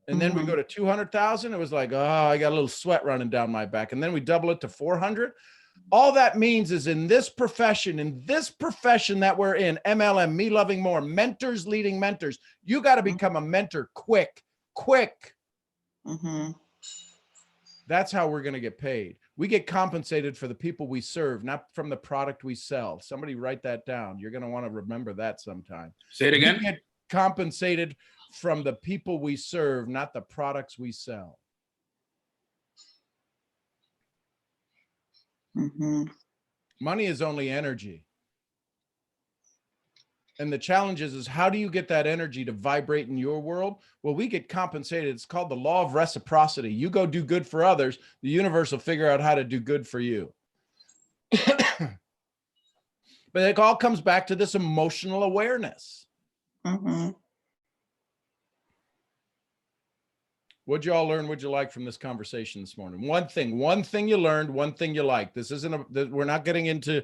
And then we go to 200,000. It was like, oh, I got a little sweat running down my back. And then we double it to 400. All that means is in this profession that we're in, MLM, Me Loving More, mentors leading mentors, you got to become a mentor quick. That's how we're going to get paid. We get compensated for the people we serve, not from the product we sell. Somebody write that down. You're going to want to remember that sometime. Say it again. We get compensated from the people we serve, not the products we sell. Mm-hmm. Money is only energy. And the challenge is how do you get that energy to vibrate in your world? Well, we get compensated. It's called the law of reciprocity. You go do good for others, the universe will figure out how to do good for you. But it all comes back to this emotional awareness. Mm-hmm. What'd you all learn? What'd you like from this conversation this morning? One thing you learned, one thing you liked. This isn't we're not getting into,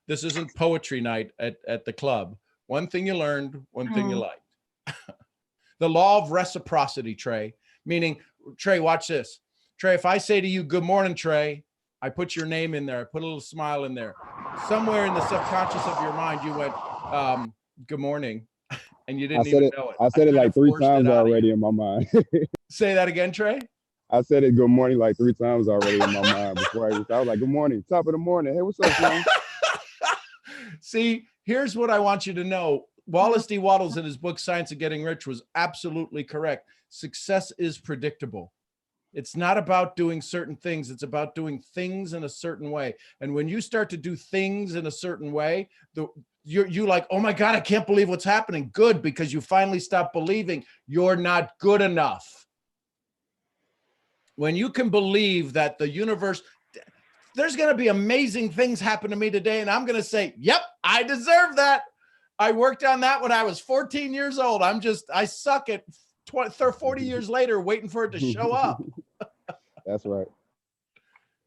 this isn't poetry night at the club. One thing you learned, one thing you liked. The law of reciprocity, Trey, meaning, Trey, watch this. Trey, if I say to you, good morning, Trey, I put your name in there. I put a little smile in there. Somewhere in the subconscious of your mind, you went, good morning. And you didn't even know it. I said it like 3 times already in my mind. Say that again, Trey. I said it good morning like 3 times already in my mind before I was like, good morning, top of the morning. Hey, what's up, man? See, here's what I want you to know. Wallace D. Wattles in his book, Science of Getting Rich, was absolutely correct. Success is predictable. It's not about doing certain things. It's about doing things in a certain way. And when you start to do things in a certain way, you're like, oh my God, I can't believe what's happening. Good, because you finally stop believing you're not good enough. When you can believe that the universe, there's going to be amazing things happen to me today. And I'm going to say, yep, I deserve that. I worked on that when I was 14 years old. I suck at 40 years later, waiting for it to show up. That's right.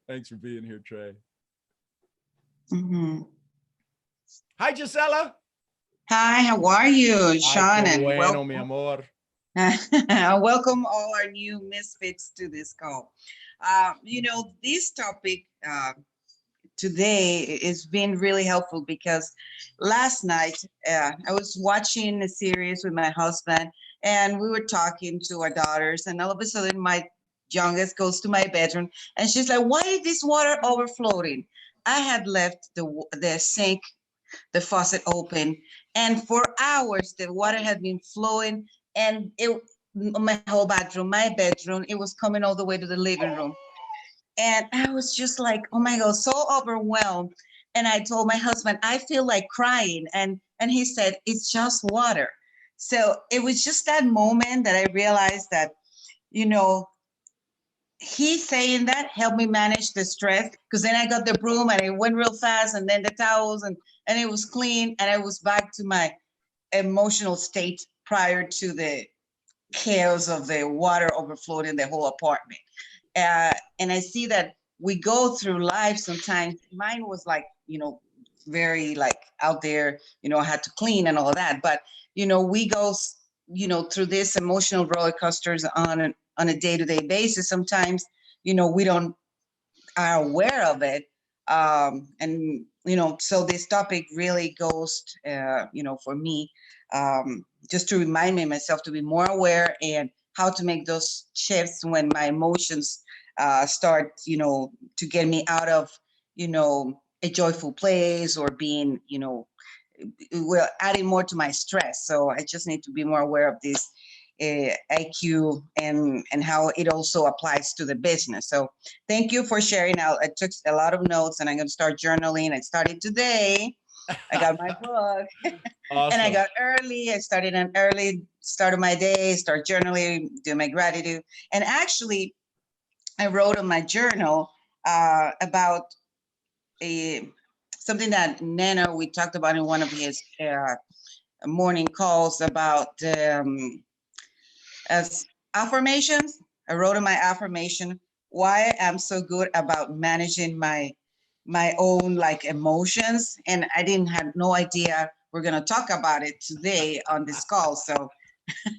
Thanks for being here, Trey. Mm-hmm. Hi, Gisela. Hi, how are you, Sean? And bueno, mi amor. welcome all our new misfits to this call. This topic today has been really helpful because last night I was watching a series with my husband and we were talking to our daughters, and all of a sudden my youngest goes to my bedroom and she's like, why is this water overflowing? I had left the sink, the faucet open, and for hours the water had been flowing, and my whole bathroom, my bedroom, it was coming all the way to the living room. And I was just like, oh my God, so overwhelmed. And I told my husband, I feel like crying. And he said, it's just water. So it was just that moment that I realized that, he saying that helped me manage the stress, because then I got the broom and it went real fast, and then the towels, and it was clean, and I was back to my emotional state prior to the chaos of the water overflowing in the whole apartment. And I see that we go through life sometimes. Mine was like, very like out there, I had to clean and all that. But, we go, through this emotional roller coasters on a day-to-day basis. Sometimes, we are aware of it. So this topic really goes, for me, just to remind me myself to be more aware and how to make those shifts when my emotions start, to get me out of, a joyful place, or being, adding more to my stress. So I just need to be more aware of this IQ and how it also applies to the business. So thank you for sharing. I took a lot of notes, and I'm going to start journaling. I started today. I got my book. Awesome. And I got early. I started an early start of my day, start journaling, do my gratitude. And actually, I wrote on my journal about something that Nano, we talked about in one of his morning calls about as affirmations. I wrote in my affirmation why I'm so good about managing my own like emotions, and I didn't have no idea we're going to talk about it today on this call. So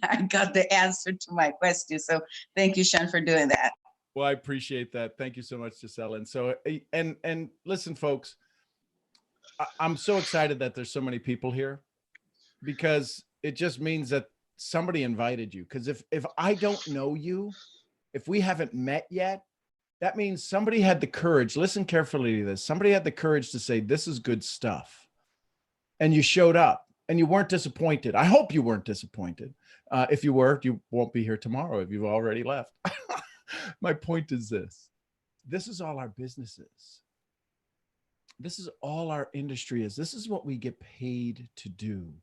I got the answer to my question. So thank you, Sean, for doing that. Well, I appreciate that. Thank you so much, Gisela. And so, and listen, folks, I'm so excited that there's so many people here, because it just means that somebody invited you. Because if I don't know you, if we haven't met yet, that means somebody had the courage. Listen carefully to this. Somebody had the courage to say, this is good stuff. And you showed up and you weren't disappointed. I hope you weren't disappointed. If you were, you won't be here tomorrow if you've already left. My point is this. This is all our business is. This is all our industry is. This is what we get paid to do.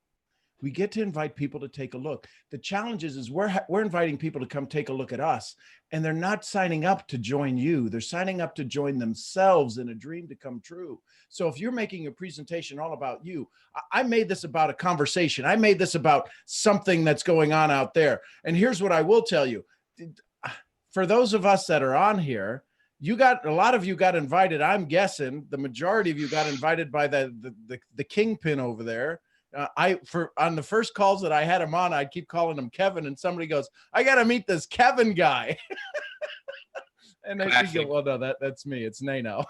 We get to invite people to take a look. The challenge is we're inviting people to come take a look at us, and they're not signing up to join you. They're signing up to join themselves in a dream to come true. So if you're making a presentation all about you, I made this about a conversation. I made this about something that's going on out there. And here's what I will tell you. For those of us that are on here, a lot of you got invited. I'm guessing the majority of you got invited by the kingpin over there. On the first calls that I had him on, I'd keep calling him Kevin, and somebody goes, I got to meet this Kevin guy. And I think, well, no, that's me. It's Nano.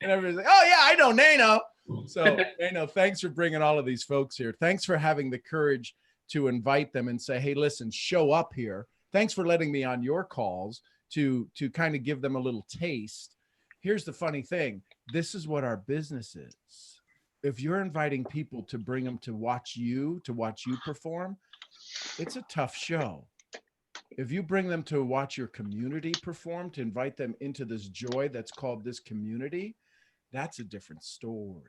And everybody's like, oh yeah, I know Nano. So Nano, thanks for bringing all of these folks here. Thanks for having the courage to invite them and say, hey, listen, show up here. Thanks for letting me on your calls to kind of give them a little taste. Here's the funny thing. This is what our business is. If you're inviting people to bring them to watch you perform, it's a tough show. If you bring them to watch your community perform, to invite them into this joy that's called this community, that's a different story.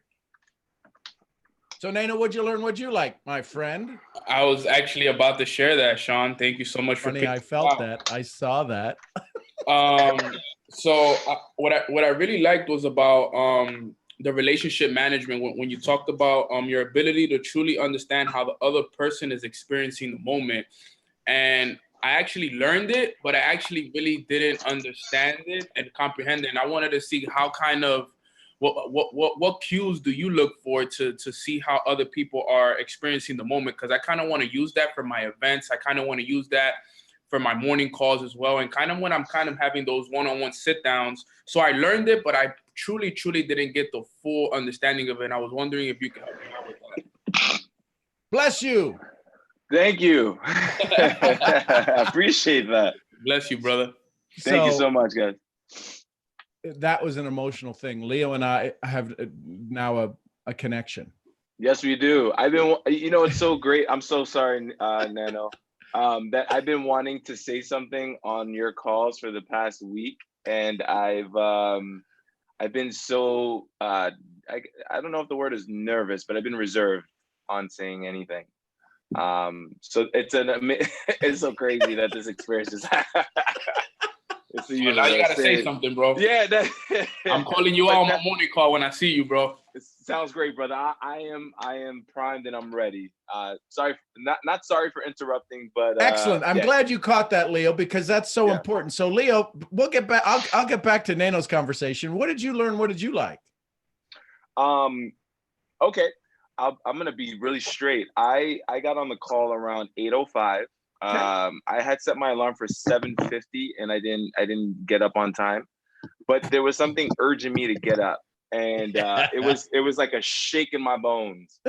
So Nana, what'd you learn? What'd you like, my friend? I was actually about to share that, Sean. Thank you so much for Funny, I felt that. I saw that. So what I really liked was about the relationship management when you talked about your ability to truly understand how the other person is experiencing the moment. And I actually learned it, but I actually really didn't understand it and comprehend it. And I wanted to see how kind of what cues do you look for to see how other people are experiencing the moment? Because I kind of want to use that for my events. I kind of want to use that for my morning calls as well. And kind of when I'm kind of having those one-on-one sit downs. So I learned it, but I truly didn't get the full understanding of it. And I was wondering if you could help me out with that. Bless you. Thank you. I appreciate that. Bless you, brother. Thank you so much, guys. That was an emotional thing. Leo and I have now a connection. Yes, we do. It's so great. I'm so sorry, Nano. That I've been wanting to say something on your calls for the past week, and I've been so I don't know if the word is nervous, but I've been reserved on saying anything. So it's so crazy that this experience is. Now you gotta say something, bro. Yeah, I'm calling you out on my morning call when I see you, bro. It sounds great, brother. I am primed and I'm ready. Sorry, not sorry for interrupting, but excellent. I'm glad you caught that, Leo, because that's so important. So, Leo, we'll get back. I'll get back to Nano's conversation. What did you learn? What did you like? Okay, I'm gonna be really straight. I got on the call around 8:05. I had set my alarm for 7:50 and I didn't get up on time, but there was something urging me to get up, and it was like a shake in my bones.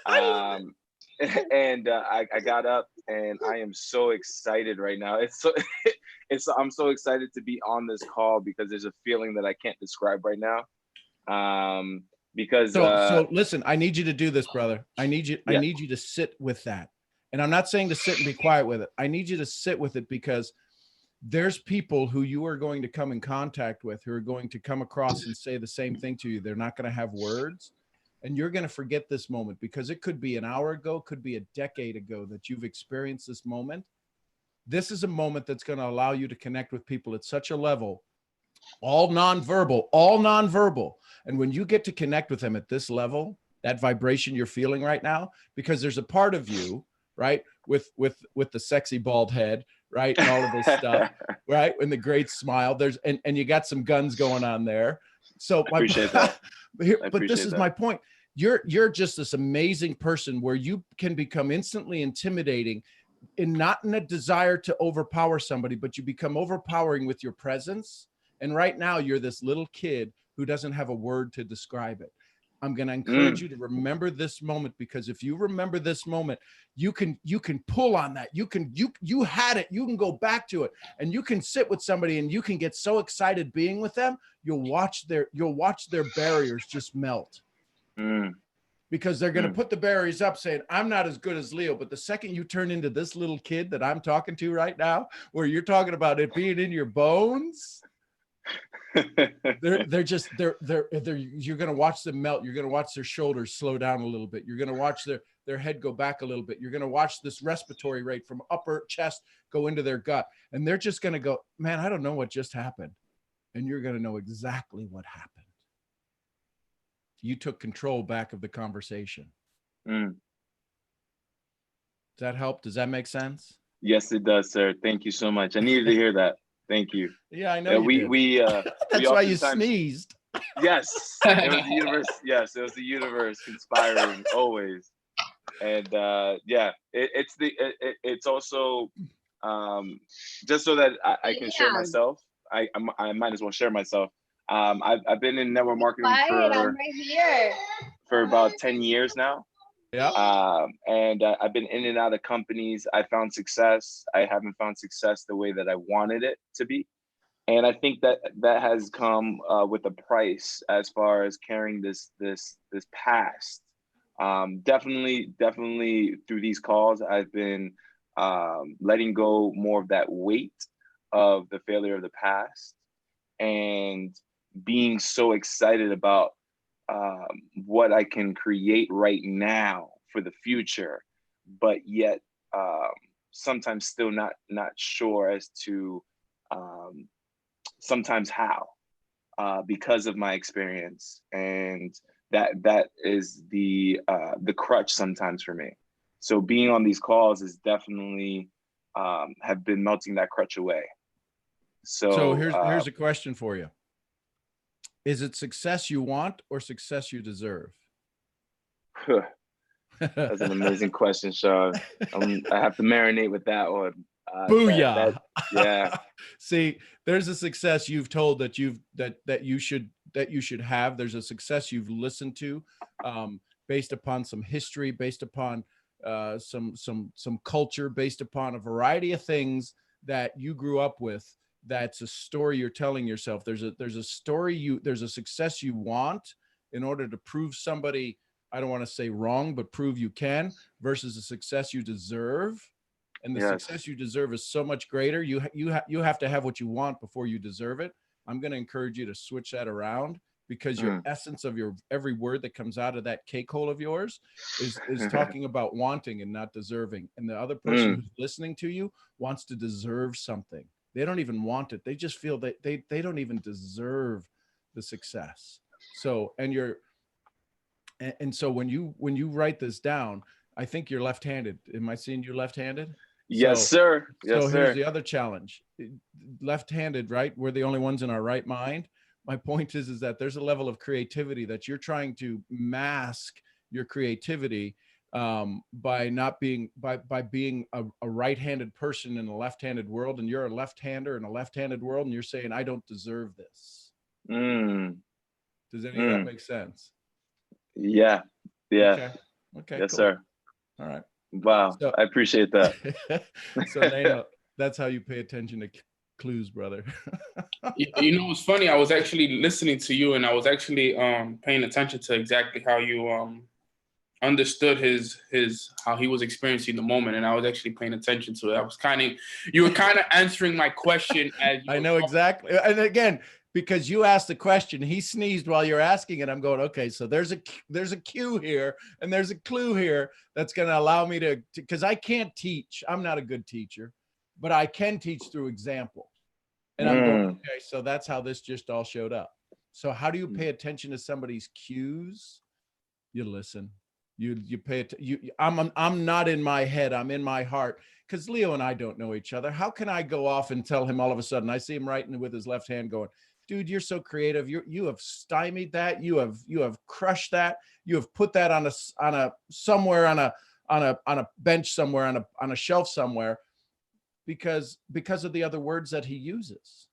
And I got up, and I am so excited right now. I'm so excited to be on this call because there's a feeling that I can't describe right now. So listen, I need you to do this, brother. I need you to sit with that. And I'm not saying to sit and be quiet with it. I need you to sit with it because there's people who you are going to come in contact with who are going to come across and say the same thing to you. They're not going to have words, and you're going to forget this moment because it could be an hour ago, could be a decade ago that you've experienced this moment. This is a moment that's going to allow you to connect with people at such a level, all nonverbal. And when you get to connect with them at this level, that vibration you're feeling right now, because there's a part of you, right, with the sexy bald head, right, and all of this stuff, right, and the great smile. And you got some guns going on there. So I appreciate that. But this is my point. You're just this amazing person where you can become instantly intimidating, not in a desire to overpower somebody, but you become overpowering with your presence. And right now, you're this little kid who doesn't have a word to describe it. I'm going to encourage you to remember this moment, because if you remember this moment, you can pull on that. You had it. You can go back to it, and you can sit with somebody and you can get so excited being with them. You'll watch their barriers just melt. Because they're going to put the barriers up saying, I'm not as good as Leo. But the second you turn into this little kid that I'm talking to right now, where you're talking about it being in your bones, you're going to watch them melt. You're going to watch their shoulders slow down a little bit. You're going to watch their head go back a little bit. You're going to watch this respiratory rate from upper chest go into their gut. And they're just going to go, man, I don't know what just happened. And you're going to know exactly what happened. You took control back of the conversation. Does that help? Does that make sense? Yes, it does, sir. Thank you so much. I needed to hear that. Thank you. Yeah, I know. That's why you sneezed. Yes, it was the universe. Yes, it was the universe conspiring always. And it's also just so that I can share myself. I might as well share myself. I've been in network marketing for about 10 years now. Yeah. And I've been in and out of companies. I found success. I haven't found success the way that I wanted it to be. And I think that has come with a price as far as carrying this past. Definitely through these calls, I've been letting go more of that weight of the failure of the past, and being so excited about what I can create right now for the future, but yet sometimes still not sure as to sometimes how, because of my experience, and that is the crutch sometimes for me. So being on these calls is definitely have been melting that crutch away. So here's a question for you. Is it success you want or success you deserve? That's an amazing question, Sean. I have to marinate with that one. Booyah. Yeah. See, there's a success you've told that you should have. There's a success you've listened to, based upon some history, based upon some culture, based upon a variety of things that you grew up with. That's a story you're telling yourself. There's a story there's a success you want in order to prove somebody, I don't want to say wrong, but prove you can, versus a success you deserve. And the success you deserve is so much greater. You have to have what you want before you deserve it. I'm going to encourage you to switch that around, because your essence of your every word that comes out of that cake hole of yours is talking about wanting and not deserving. And the other person who's listening to you wants to deserve something. They don't even want it. They just feel that they don't even deserve the success. So, and so when you write this down, I think you're left-handed. Am I seeing you left-handed? Yes, sir. Yes, so sir. Here's the other challenge. Left-handed, right? We're the only ones in our right mind. My point is that there's a level of creativity that you're trying to mask your creativity by not being by being a right-handed person in a left-handed world, and you're a left-hander in a left-handed world, and you're saying, I don't deserve this. Does any of that make sense? Yeah. Okay. Yes, cool. sir. All right. Wow. So, I appreciate that. So Nano, that's how you pay attention to clues, brother. You know, it's funny. I was actually listening to you, and I was actually paying attention to exactly how you understood his how he was experiencing the moment, and I was actually paying attention to it. You were kind of answering my question as you I know exactly. And again, because you asked the question, he sneezed while you're asking it. I'm going, okay, so there's a cue here, and there's a clue here that's going to allow me to, because I can't teach. I'm not a good teacher, but I can teach through example. And I'm going, okay, so that's how this just all showed up. So how do you pay attention to somebody's cues? You listen. You pay it. I'm not in my head. I'm in my heart. Because Leo and I don't know each other. How can I go off and tell him all of a sudden? I see him writing with his left hand, going, "Dude, you're so creative. You have stymied that. You have crushed that. You have put that on a bench somewhere, on a shelf somewhere, because of the other words that he uses."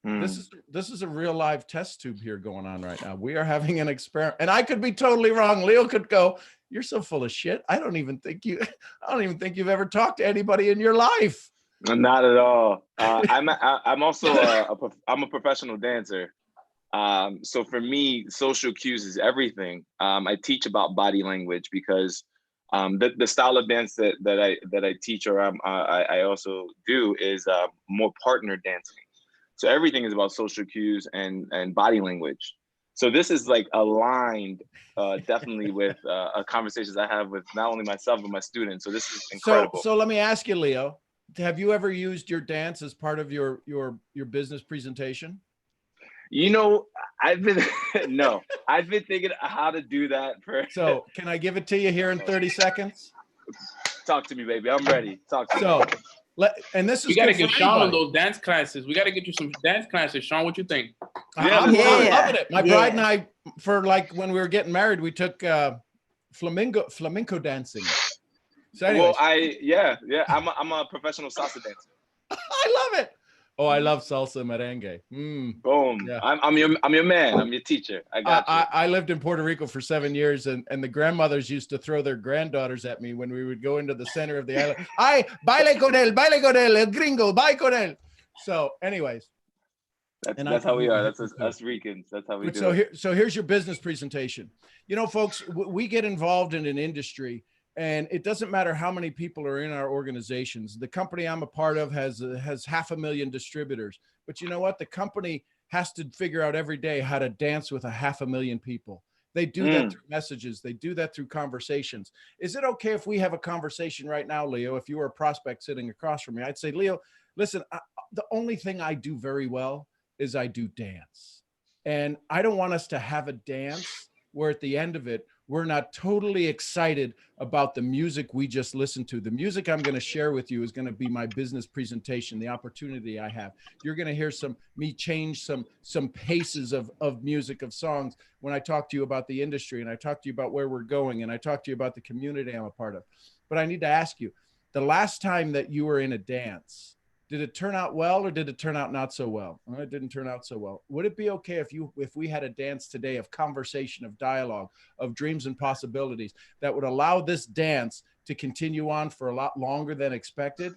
This is a real live test tube here going on right now. We are having an experiment, and I could be totally wrong. Leo could go, "You're so full of shit. I don't even think you've ever talked to anybody in your life." Not at all. I'm also I'm a professional dancer. So for me, social cues is everything. I teach about body language because the style of dance that I teach or I also do is more partner dancing. So everything is about social cues and body language. So this is like aligned definitely with conversations I have with not only myself but my students. So this is incredible. So let me ask you, Leo, have you ever used your dance as part of your business presentation? You know, I've been thinking how to do that. So can I give it to you here in 30 seconds? Talk to me, baby. I'm ready. Talk to me. So, and this is we gotta get Sean on those dance classes. We gotta get you some dance classes, Sean. What you think? I'm loving it. My bride and I, for like when we were getting married, we took flamenco dancing. So anyways. Well, I'm a professional salsa dancer. I love it. Oh, I love salsa merengue. Boom. Yeah. I'm your man. I'm your teacher. I got you. I lived in Puerto Rico for 7 years, and the grandmothers used to throw their granddaughters at me when we would go into the center of the island. Ay, baile con él, el gringo, baile con él. So anyways. That's how we are. That's us Ricans. That's how we do it. So here's your business presentation. You know, folks, we get involved in an industry, and it doesn't matter how many people are in our organizations. The company I'm a part of has 500,000 distributors. But you know what? The company has to figure out every day how to dance with 500,000 people. They do that through messages. They do that through conversations. Is it okay if we have a conversation right now, Leo? If you were a prospect sitting across from me, I'd say, Leo, listen, the only thing I do very well is I do dance. And I don't want us to have a dance where at the end of it, we're not totally excited about the music we just listened to. The music I'm going to share with you is going to be my business presentation, the opportunity I have. You're going to hear me change some paces of music, of songs when I talk to you about the industry, and I talk to you about where we're going, and I talk to you about the community I'm a part of. But I need to ask you, the last time that you were in a dance, did it turn out well or did it turn out not so well? Well, it didn't turn out so well. Would it be okay if we had a dance today of conversation, of dialogue, of dreams and possibilities that would allow this dance to continue on for a lot longer than expected?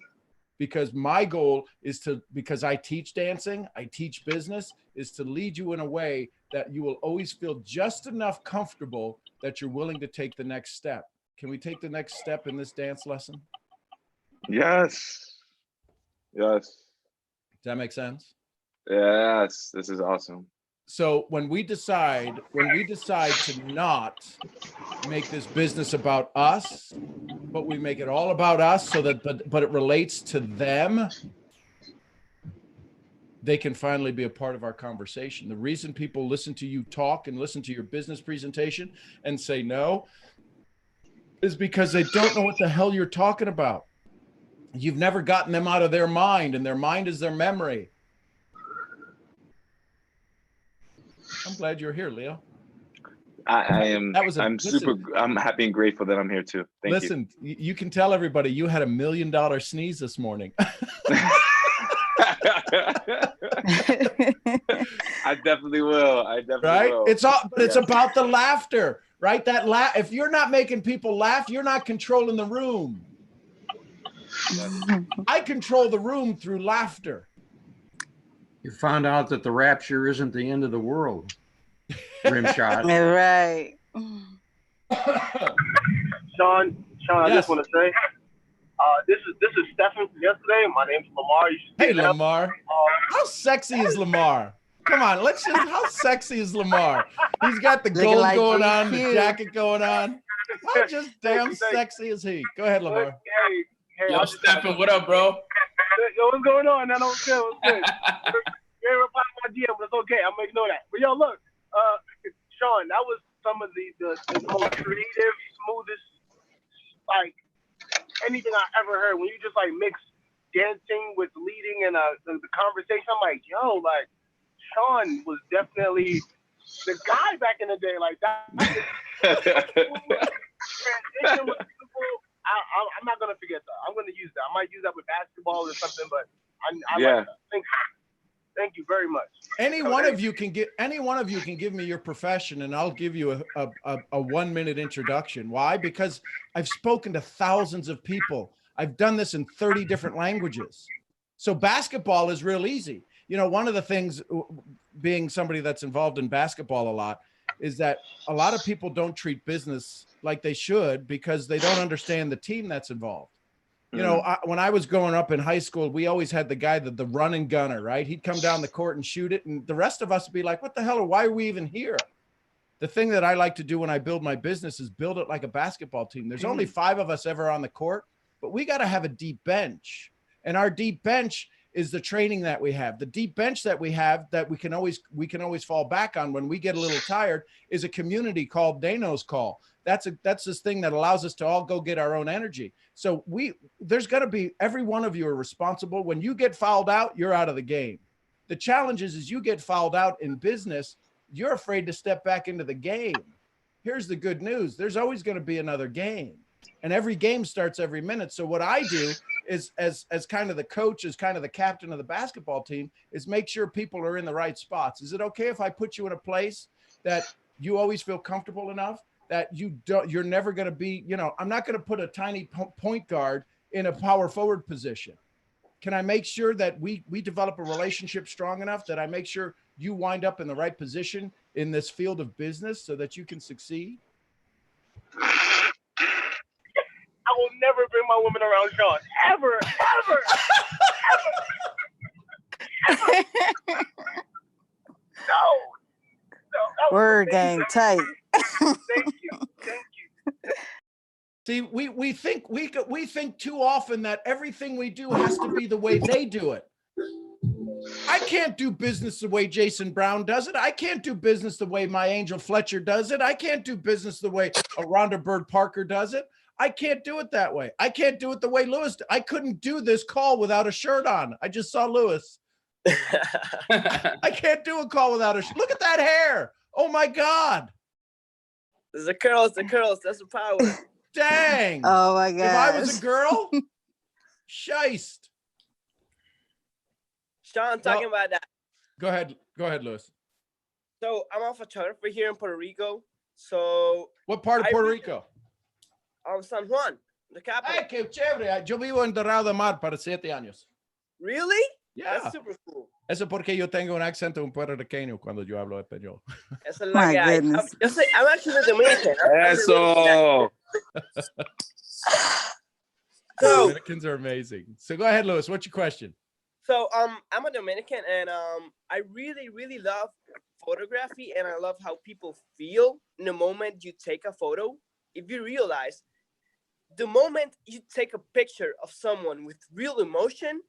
Because my goal is because I teach dancing, I teach business, is to lead you in a way that you will always feel just enough comfortable that you're willing to take the next step. Can we take the next step in this dance lesson? Yes. Yes. Does that make sense? Yes, this is awesome. So when we decide to not make this business about us, but we make it all about us so that but it relates to them, they can finally be a part of our conversation. The reason people listen to you talk and listen to your business presentation and say no is because they don't know what the hell you're talking about. You've never gotten them out of their mind, and their mind is their memory. I'm glad you're here, Leo. I'm happy and grateful that I'm here too. Thank you. Listen, you can tell everybody you had $1 million sneeze this morning. I definitely will. Will. It's about the laughter, right? If you're not making people laugh, you're not controlling the room. I control the room through laughter. You found out that the rapture isn't the end of the world. Rimshot. Right. Sean, I just want to say, this is Stephen from yesterday. My name's Lamar. Hey, Lamar. How sexy is Lamar? Come on, how sexy is Lamar? He's got the gold like going on, the jacket going on. How just damn sexy is he? Go ahead, Lamar. Hey, yo, Stephen, what up, bro? Yo, what's going on? I don't care. What's good? You ain't replying to my DM, but it's okay. I'm gonna ignore that. But yo, look, Sean, that was some of the most creative, smoothest, like anything I ever heard. When you just like mix dancing with leading and the conversation, I'm like, yo, like Sean was definitely the guy back in the day. Like that. Transition was beautiful. I'm not gonna forget that. I'm gonna use that. I might use that with basketball or something, but I like that. Thank you very much. Any one of you can give me your profession, and I'll give you a 1 minute introduction. Why? Because I've spoken to thousands of people. I've done this in 30 different languages. So basketball is real easy. You know, one of the things, being somebody that's involved in basketball a lot, is that a lot of people don't treat business like they should because they don't understand the team that's involved. You know, when I was growing up in high school, we always had the guy, the running gunner, right? He'd come down the court and shoot it. And the rest of us would be like, what the hell, or why are we even here? The thing that I like to do when I build my business is build it like a basketball team. There's only 5 of us ever on the court, but we got to have a deep bench. And our deep bench is the training that we have. The deep bench that we have that we can always fall back on when we get a little tired is a community called Dano's Call. That's this thing that allows us to all go get our own energy. So there's got to be, every one of you are responsible. When you get fouled out, you're out of the game. The challenge is you get fouled out in business, you're afraid to step back into the game. Here's the good news. There's always going to be another game, and every game starts every minute. So what I do is, as kind of the coach, as kind of the captain of the basketball team, is make sure people are in the right spots. Is it okay if I put you in a place that you always feel comfortable enough that you're never going to be, you know, I'm not going to put a tiny point guard in a power forward position. Can I make sure that we develop a relationship strong enough that I make sure you wind up in the right position in this field of business so that you can succeed? I will never bring my woman around Sean. Ever. No. Word game tight. Thank you. See, we think too often that everything we do has to be the way they do it. I can't do business the way Jason Brown does it. I can't do business the way my Angel Fletcher does it. I can't do business the way a Rhonda Bird Parker does it. I can't do it that way. I can't do it the way Lewis. I couldn't do this call without a shirt on. I just saw Lewis. I can't do a call without a shirt. Look at that hair. Oh my God. The curls. That's the power. Dang. Oh my God. If I was a girl, shiced. Sean, talking about that. Go ahead, Lewis. So I'm a photographer here in Puerto Rico. So what part of Puerto Rico? San Juan, the capital. Ay, qué chévere. Yo vivo en Dorado de Mar para 7 años. Really? Yeah. That's super cool. Eso porque yo tengo un acento un puertorriqueño cuando yo hablo español. Esa es la que hay. I'm actually Dominican. Eso. So, Dominicans are amazing. So go ahead, Lewis. What's your question? So I'm a Dominican, and I really love photography, and I love how people feel in the moment you take a photo. If you realize, the moment you take a picture of someone with real emotion,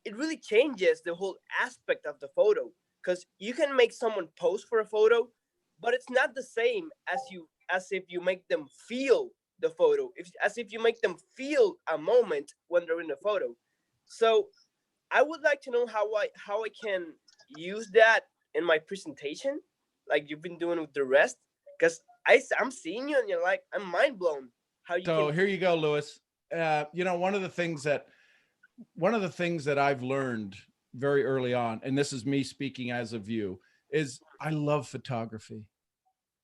it really changes the whole aspect of the photo. Because you can make someone pose for a photo, but it's not the same as if you make them feel the photo, as if you make them feel a moment when they're in the photo. So I would like to know how I can use that in my presentation, like you've been doing with the rest, because I'm seeing you and you're like, I'm mind blown. Here you go, Lewis. You know, one of the things that I've learned very early on, and this is me speaking as of you, is I love photography.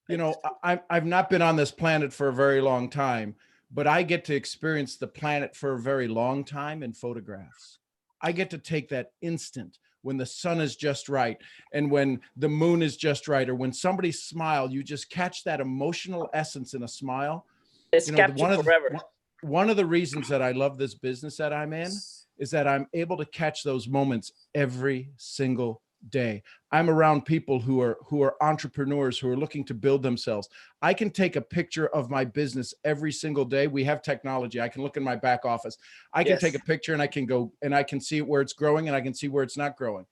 You know, I've not been on this planet for a very long time, but I get to experience the planet for a very long time in photographs. I get to take that instant when the sun is just right and when the moon is just right, or when somebody smiles, you just catch that emotional essence in a smile. It's captured forever. One of the reasons that I love this business that I'm in is that I'm able to catch those moments every single day. I'm around people who are entrepreneurs who are looking to build themselves. I can take a picture of my business every single day. We have technology. I can look in my back office. I can take a picture and I can go and I can see where it's growing and I can see where it's not growing.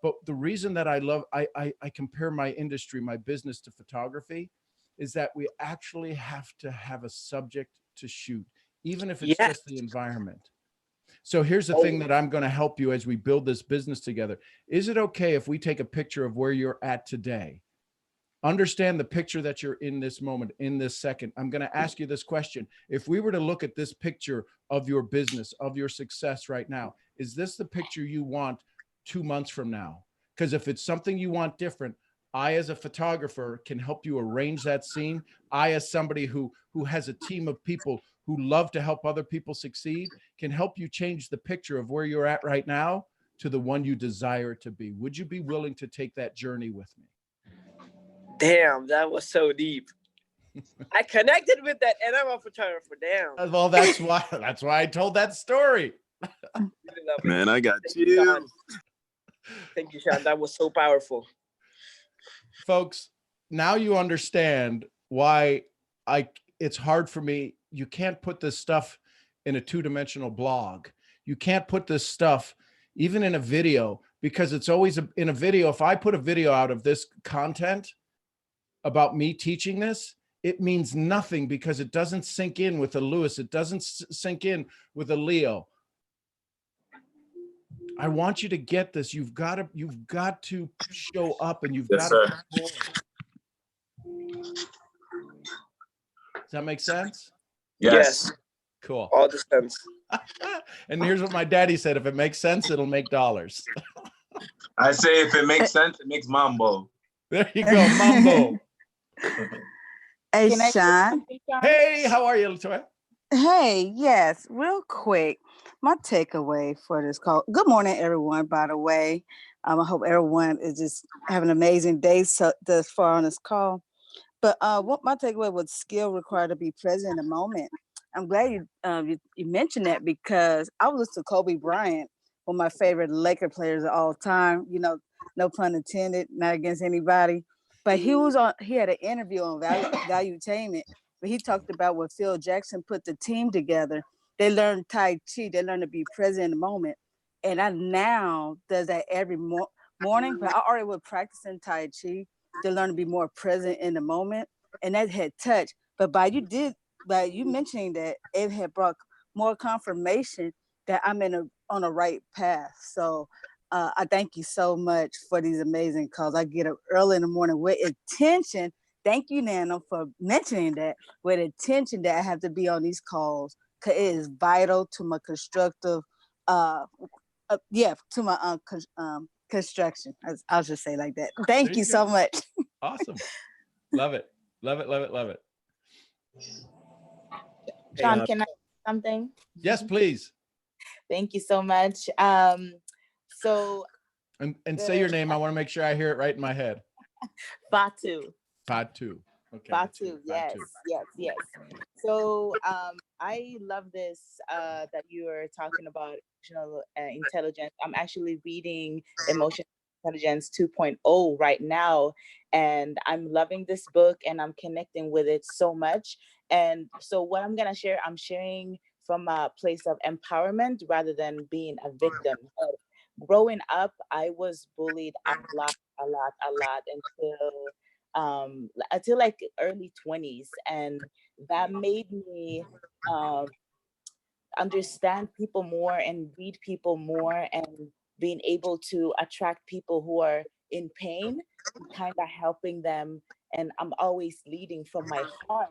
But the reason that I compare my industry, my business to photography is that we actually have to have a subject to shoot, even if it's just the environment. So here's the thing that I'm going to help you as we build this business together. Is it okay if we take a picture of where you're at today? Understand the picture that you're in this moment, in this second. I'm going to ask you this question. If we were to look at this picture of your business, of your success right now, is this the picture you want 2 months from now? Because if it's something you want different, I, as a photographer, can help you arrange that scene. I, as somebody who has a team of people who love to help other people succeed, can help you change the picture of where you're at right now to the one you desire to be. Would you be willing to take that journey with me? Damn, that was so deep. I connected with that, and I'm a photographer. Damn. Well, that's why I told that story. Really love it. Man, I got Thank you, Sean. chills. Thank you, Sean. That was so powerful. Folks, now you understand why it's hard for me. You can't put this stuff in a two-dimensional blog. You can't put this stuff even in a video, because it's always in a video. If I put a video out of this content about me teaching this, it means nothing because it doesn't sink in with a Lewis. It doesn't sink in with a Leo. I want you to get this. You've got to show up, and you've got to. Does that make sense? Yes. Cool. All the sense. And here's what my daddy said: if it makes sense, it'll make dollars. I say if it makes sense, it makes mambo. There you go, mambo. Hey, Can I say Sean. something, Sean? Hey, how are you, Latoya? Hey, yes, real quick. My takeaway for this call. Good morning, everyone, by the way. I hope everyone is just having an amazing day thus far on this call. But what my takeaway was skill required to be present in the moment. I'm glad you mentioned that, because I was listening to Kobe Bryant, one of my favorite Laker players of all time. You know, no pun intended, not against anybody. But he had an interview on Valuetainment, but he talked about when Phil Jackson put the team together. They learned Tai Chi. They learned to be present in the moment. And I now does that every morning, but I already was practicing Tai Chi to learn to be more present in the moment. And that had touched. But by you mentioning that, it had brought more confirmation that I'm on the right path. So I thank you so much for these amazing calls. I get up early in the morning with intention. Thank you, Nano, for mentioning that, with intention that I have to be on these calls, because it is vital to my constructive, to my construction. I'll just say like that. Thank you so much. Awesome. Love it. Love it. Love it. Love it. Sean, can I say something? Yes, please. Thank you so much. So And say your name. I want to make sure I hear it right in my head. Fatu. Fatu. Okay. Fatu. Yes. Yes. So I love this that you are talking about emotional intelligence. I'm actually reading Emotional Intelligence 2.0 right now, and I'm loving this book, and I'm connecting with it so much. And so what I'm gonna share, I'm sharing from a place of empowerment rather than being a victim. Growing up, I was bullied a lot until like early 20s, and that made me understand people more and read people more, and being able to attract people who are in pain, kind of helping them. And I'm always leading from my heart,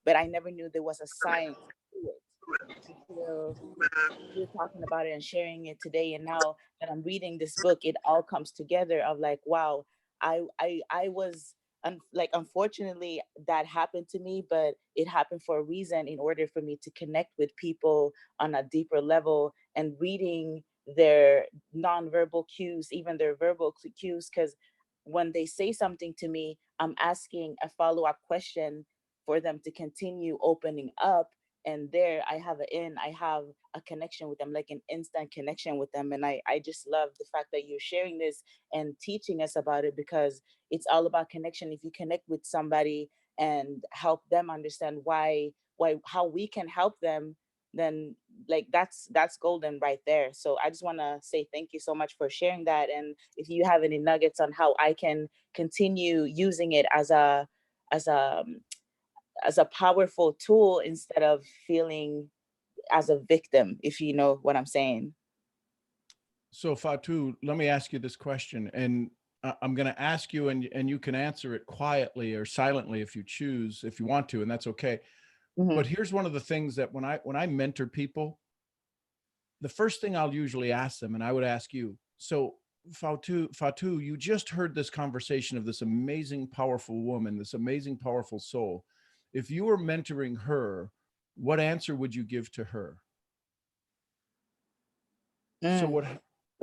but I never knew there was a science to it until you're talking about it and sharing it today. And now that I'm reading this book, it all comes together of like, wow, I was unfortunately that happened to me, but it happened for a reason, in order for me to connect with people on a deeper level, and reading their nonverbal cues, even their verbal cues, because when they say something to me, I'm asking a follow-up question for them to continue opening up. And there I have a connection with them, like an instant connection with them. And I just love the fact that you're sharing this and teaching us about it, because it's all about connection. If you connect with somebody and help them understand how we can help them, then like that's golden right there. So I just want to say thank you so much for sharing that. And if you have any nuggets on how I can continue using it as a powerful tool instead of feeling as a victim, if you know what I'm saying. So Fatu, let me ask you this question, and I'm going to ask you, and you can answer it quietly or silently if you choose, if you want to, and that's okay. Mm-hmm. But here's one of the things that when I mentor people, the first thing I'll usually ask them, and I would ask you, so Fatu, you just heard this conversation of this amazing, powerful woman, this amazing, powerful soul. If you were mentoring her, what answer would you give to her?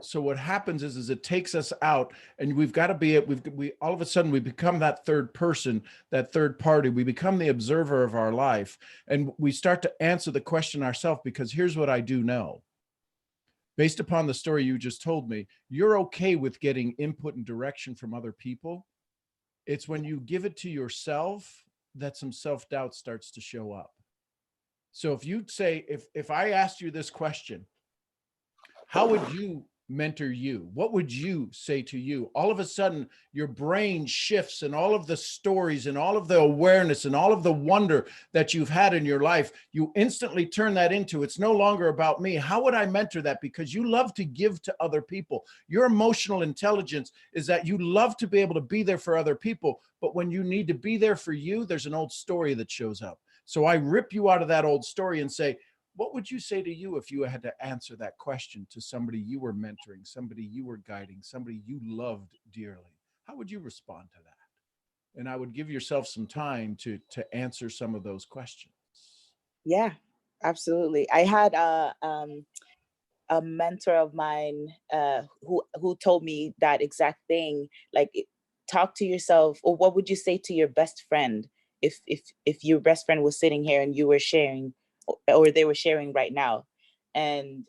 So what happens is it takes us out, and we've got to be, we all of a sudden we become that third person, that third party. We become the observer of our life, and we start to answer the question ourselves, because here's what I do know. Based upon the story you just told me, you're okay with getting input and direction from other people. It's when you give it to yourself that some self-doubt starts to show up. So if you'd say, if I asked you this question, how would you mentor you? What would you say to you? All of a sudden, your brain shifts, and all of the stories and all of the awareness and all of the wonder that you've had in your life, you instantly turn that into, it's no longer about me. How would I mentor that? Because you love to give to other people. Your emotional intelligence is that you love to be able to be there for other people. But when you need to be there for you, there's an old story that shows up. So I rip you out of that old story and say, what would you say to you if you had to answer that question to somebody you were mentoring, somebody you were guiding, somebody you loved dearly? How would you respond to that? And I would give yourself some time to answer some of those questions. Yeah, absolutely. I had a mentor of mine who told me that exact thing. Like, talk to yourself, or what would you say to your best friend if your best friend was sitting here and you were sharing, or they were sharing right now? And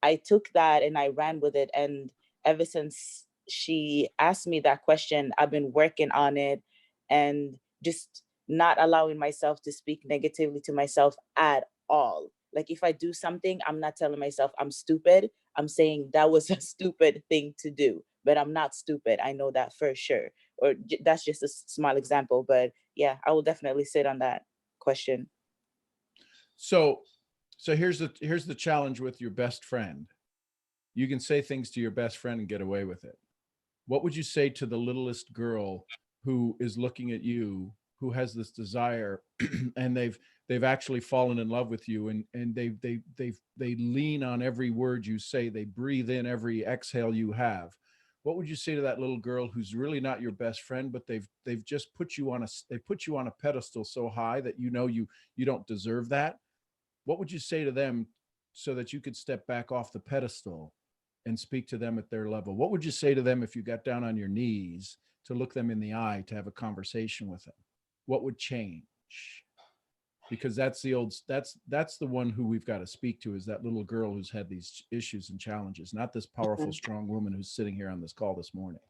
I took that and I ran with it. And ever since she asked me that question, I've been working on it, and just not allowing myself to speak negatively to myself at all. Like, if I do something, I'm not telling myself I'm stupid. I'm saying that was a stupid thing to do, but I'm not stupid. I know that for sure. Or that's just a small example, but yeah, I will definitely sit on that question. So here's the challenge with your best friend. You can say things to your best friend and get away with it. What would you say to the littlest girl who is looking at you, who has this desire, and they've actually fallen in love with you, and they lean on every word you say, they breathe in every exhale you have? What would you say to that little girl who's really not your best friend, but they've just put you on a pedestal so high that you know you don't deserve that? What would you say to them so that you could step back off the pedestal and speak to them at their level? What would you say to them if you got down on your knees to look them in the eye, to have a conversation with them? What would change? Because that's the one who we've got to speak to, is that little girl who's had these issues and challenges, not this powerful, strong woman who's sitting here on this call this morning.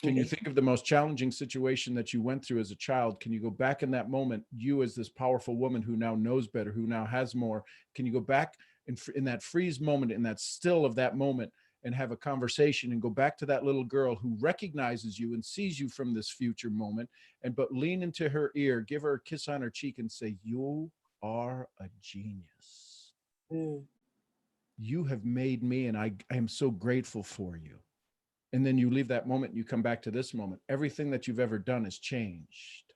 Can you think of the most challenging situation that you went through as a child? Can you go back in that moment, you as this powerful woman who now knows better, who now has more? Can you go back in that freeze moment, in that still of that moment, and have a conversation and go back to that little girl who recognizes you and sees you from this future moment, but lean into her ear, give her a kiss on her cheek and say, you are a genius. You have made me, and I am so grateful for you. And then you leave that moment and you come back to this moment. Everything that you've ever done has changed.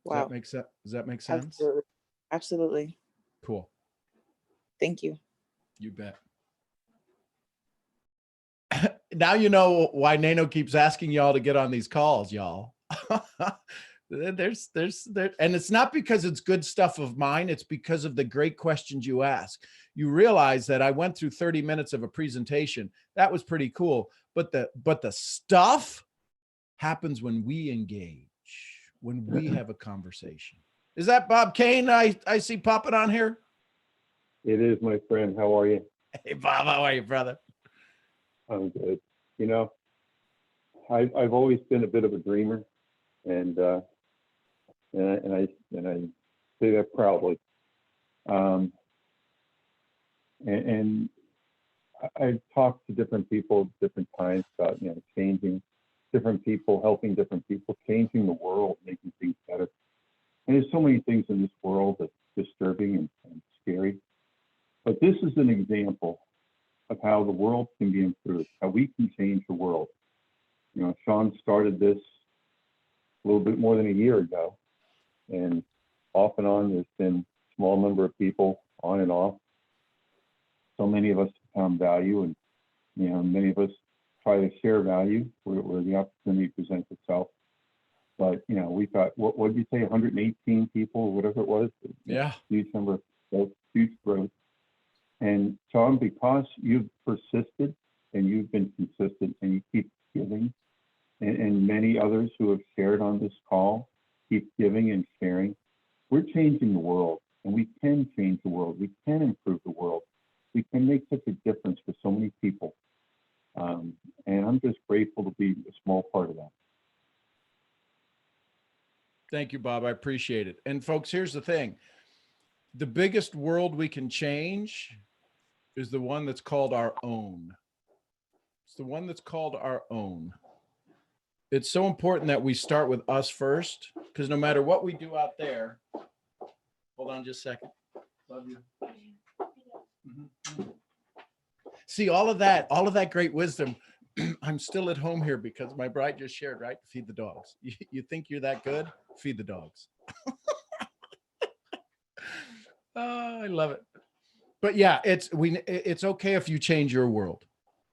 Wow. Does that make sense? Absolutely. Absolutely. Cool. Thank you. You bet. Now you know why Nano keeps asking y'all to get on these calls, y'all. And it's not because it's good stuff of mine. It's because of the great questions you ask. You realize that I went through 30 minutes of a presentation. That was pretty cool. But the stuff happens when we engage, when we have a conversation. Is that Bob Kane I see popping on here? It is, my friend. How are you? Hey, Bob, how are you, brother? I'm good. You know, I've always been a bit of a dreamer, and I say that proudly. And I've talked to different people different times about, changing different people, helping different people, changing the world, making things better. And there's so many things in this world that's disturbing and scary. But this is an example of how the world can be improved, how we can change the world. Sean started this a little bit more than a year ago, and off and on, there's been a small number of people on and off. so many of us found value, and many of us try to share value where the opportunity presents itself. But we got what did you say, 118 people, whatever it was? Yeah. Huge number of huge growth. And Sean, because you've persisted and you've been consistent and you keep giving, and many others who have shared on this call keep giving and sharing, we're changing the world, and we can change the world. We can improve the world. We can make such a difference for so many people. And I'm just grateful to be a small part of that. Thank you, Bob. I appreciate it. And folks, here's the thing. The biggest world we can change is the one that's called our own. It's the one that's called our own. It's so important that we start with us first, because no matter what we do out there, hold on just a second. Love you. See, all of that great wisdom, I'm still at home here because my bride just shared, right? Feed the dogs. You think you're that good? Feed the dogs. Oh, I love it. But yeah, it's okay if you change your world.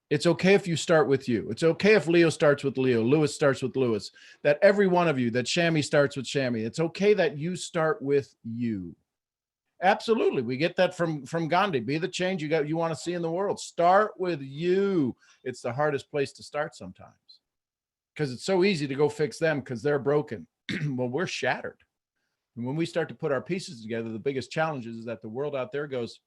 It's okay if you start with you. It's okay if Leo starts with Leo, Lewis starts with Lewis, that every one of you, that Shami starts with Shami. It's okay that you start with you. Absolutely. We get that from Gandhi. Be the change you want to see in the world. Start with you. It's the hardest place to start sometimes because it's so easy to go fix them because they're broken. Well, we're shattered. And when we start to put our pieces together, the biggest challenge is that the world out there goes,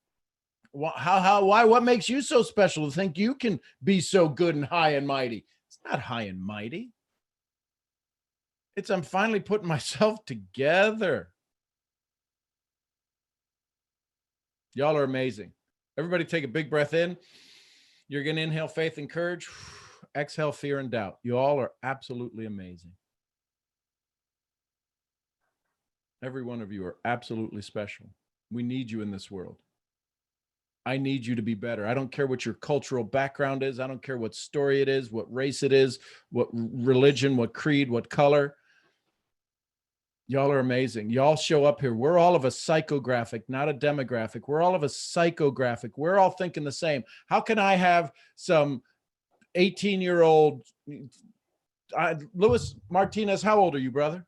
why, what makes you so special to think you can be so good and high and mighty? It's not high and mighty. It's I'm finally putting myself together. Y'all are amazing. Everybody take a big breath in. You're going to inhale faith and courage. Exhale fear and doubt. You all are absolutely amazing. Every one of you are absolutely special. We need you in this world. I need you to be better. I don't care what your cultural background is. I don't care what story it is, what race it is, what religion, what creed, what color. Y'all are amazing. Y'all show up here. We're all of a psychographic, not a demographic. We're all of a psychographic. We're all thinking the same. How can I have some 18-year-old, Luis Martinez, how old are you, brother?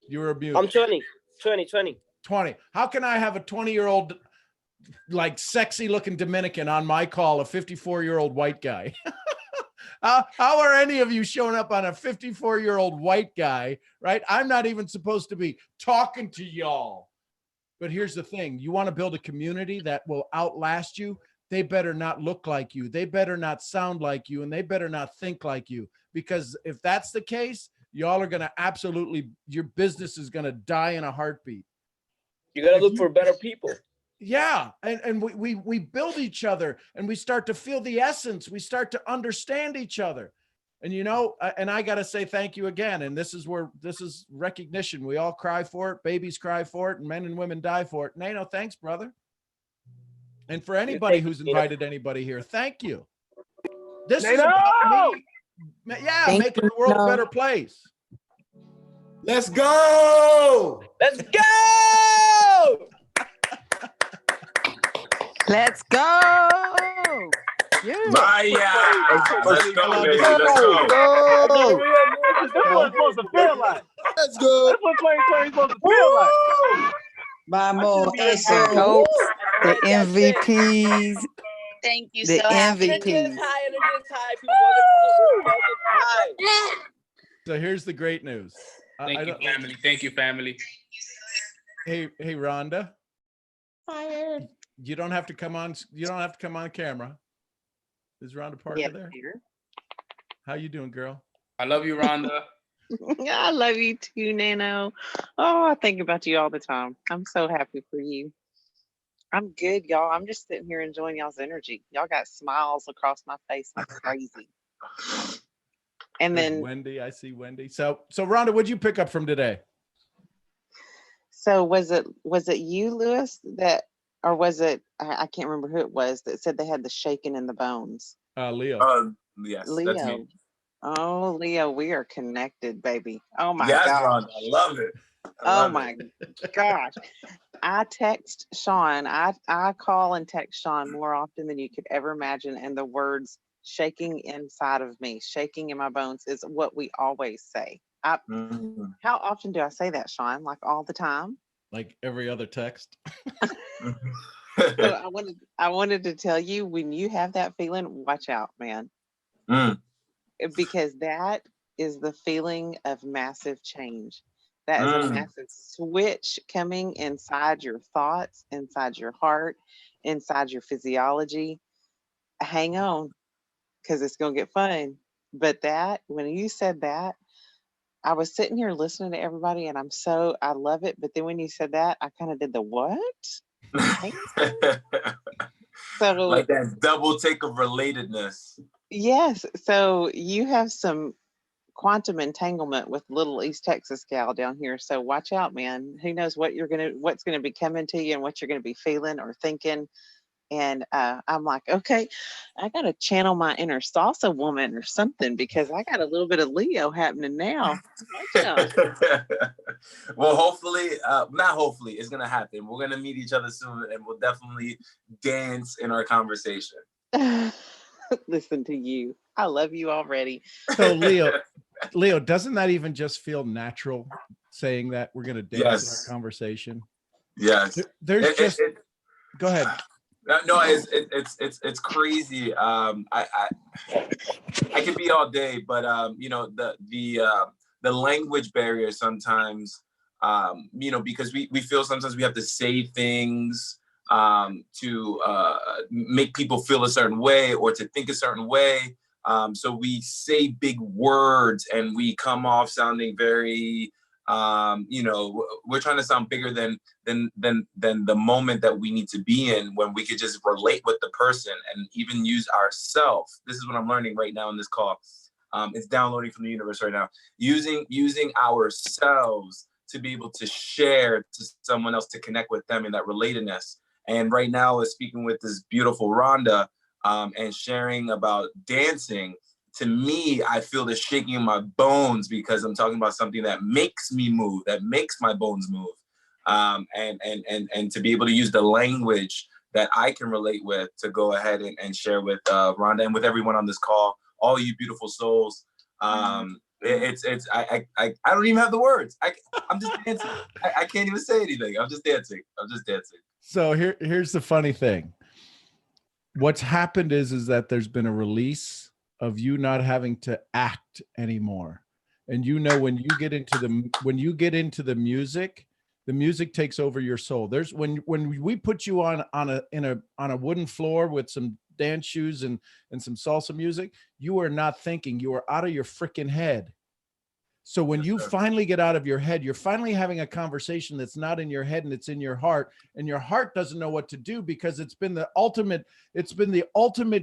You were abused. I'm 20. 20. How can I have a 20-year-old, like sexy looking Dominican on my call, a 54-year-old white guy? How are any of you showing up on a 54-year-old white guy, right? I'm not even supposed to be talking to y'all. But here's the thing. You want to build a community that will outlast you? They better not look like you. They better not sound like you. And they better not think like you. Because if that's the case, y'all are going to absolutely, your business is going to die in a heartbeat. You got to look for better people. Yeah. And we build each other and we start to feel the essence. We start to understand each other. And, and I got to say thank you again. And this is recognition. We all cry for it. Babies cry for it. And men and women die for it. Nano, thanks, brother. And for anybody who's invited anybody here, thank you. This is about me. Yeah, making the world a better place. Let's go. Let's go. Let's go. Yeah. Let's go, baby. Let's go. That's what it's supposed to feel like. Let's go. That's what 2020 is supposed to feel like. Vamos, eso. Goats, the MVPs. Thank you The so much. MVPs. So here's the great news. Thank you, family. Thank you, family. Hey, Rhonda. Fired. You don't have to come on. You don't have to come on camera. Is Rhonda Parker there? Peter. How you doing, girl? I love you, Rhonda. I love you too, Nano. Oh, I think about you all the time. I'm so happy for you. I'm good, y'all. I'm just sitting here enjoying y'all's energy. Y'all got smiles across my face like crazy. And There's then Wendy, I see Wendy. So Rhonda, what'd you pick up from today? so was it you, Lewis, that, or was it, I can't remember who it was that said they had the shaking in the bones? Leo. Yes, Leo. that's me. Oh, Leo, we are connected, baby. Oh my Yes, gosh. Ron, I love it. Oh my gosh. I text Sean. I call and text Sean more often than you could ever imagine. And the words shaking inside of me, shaking in my bones is what we always say. Mhm. How often do I say that, Sean? Like all the time? Like every other text. So I wanted to tell you, when you have that feeling, watch out, man. Because that is the feeling of massive change. That is a massive switch coming inside your thoughts, inside your heart, inside your physiology. Hang on, because it's going to get fun. But that, when you said that, I was sitting here listening to everybody and I love it. But then when you said that, I kind of did the what? So Like that double take of relatedness. yes, so you have some quantum entanglement with little East Texas gal down here. So watch out, man. Who knows what's gonna be coming to you and what you're gonna be feeling or thinking. And I'm like, okay, I gotta channel my inner salsa woman or something because I got a little bit of Leo happening now. Watch out. Well, hopefully, not hopefully, it's gonna happen. We're gonna meet each other soon, and we'll definitely dance in our conversation. Listen to you. I love you already. So Leo, doesn't that even just feel natural saying that we're going to dance in our conversation? Yes. There's go ahead. No, it's crazy. I could be all day, but you know, the language barrier sometimes, you know, because we feel sometimes we have to say things to make people feel a certain way or to think a certain way. So we say big words and we come off sounding very, you know, we're trying to sound bigger than the moment that we need to be in, when we could just relate with the person and even use ourselves. This is what I'm learning right now in this call. It's downloading from the universe right now. Using ourselves to be able to share to someone else, to connect with them in that relatedness. And right now is speaking with this beautiful Rhonda and sharing about dancing. To me, I feel the shaking in my bones because I'm talking about something that makes me move, that makes my bones move. And to be able to use the language that I can relate with to go ahead and share with Rhonda and with everyone on this call, all you beautiful souls. I don't even have the words. I'm just dancing. I can't even say anything. I'm just dancing. So here's the funny thing. What's happened is that there's been a release of you not having to act anymore. And you know, when you get into the music takes over your soul. There's when we put you on a wooden floor with some dance shoes and some salsa music, you are not thinking, you are out of your freaking head. So when you finally get out of your head, you're finally having a conversation that's not in your head and it's in your heart, and your heart doesn't know what to do because it's been the ultimate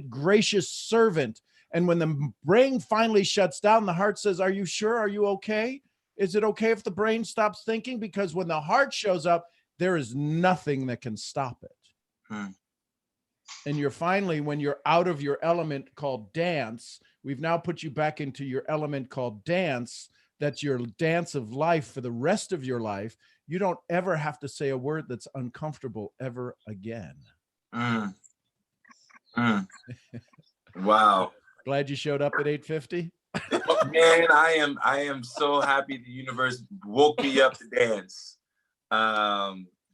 gracious servant. And when the brain finally shuts down, the heart says, "Are you sure? Are you okay? Is it okay if the brain stops thinking?" Because when the heart shows up, there is nothing that can stop it. And you're finally, when you're out of your element called dance, we've now put you back into your element called dance. That's your dance of life for the rest of your life. You don't ever have to say a word that's uncomfortable ever again. Wow. Glad you showed up at 8:50. Man, I am so happy the universe woke me up to dance.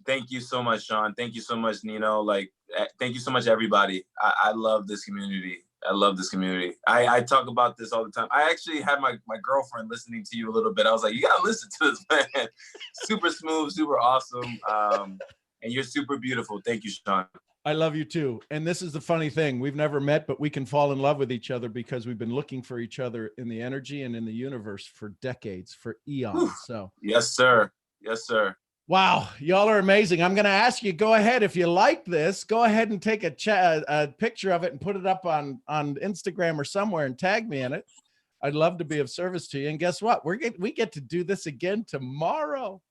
Thank you so much, Sean. Thank you so much, Nino. Like, thank you so much, everybody. I love this community. I talk about this all the time. I actually had my girlfriend listening to you a little bit. I was like, you gotta listen to this, man. Super smooth, super awesome. And you're super beautiful. Thank you, Sean. I love you too. And this is the funny thing. We've never met, but we can fall in love with each other because we've been looking for each other in the energy and in the universe for decades, for eons. So yes, sir. Yes, sir. Wow, y'all are amazing. I'm going to ask you, go ahead. If you like this, go ahead and take a picture of it and put it up on Instagram or somewhere and tag me in it. I'd love to be of service to you. And guess what? We get to do this again tomorrow.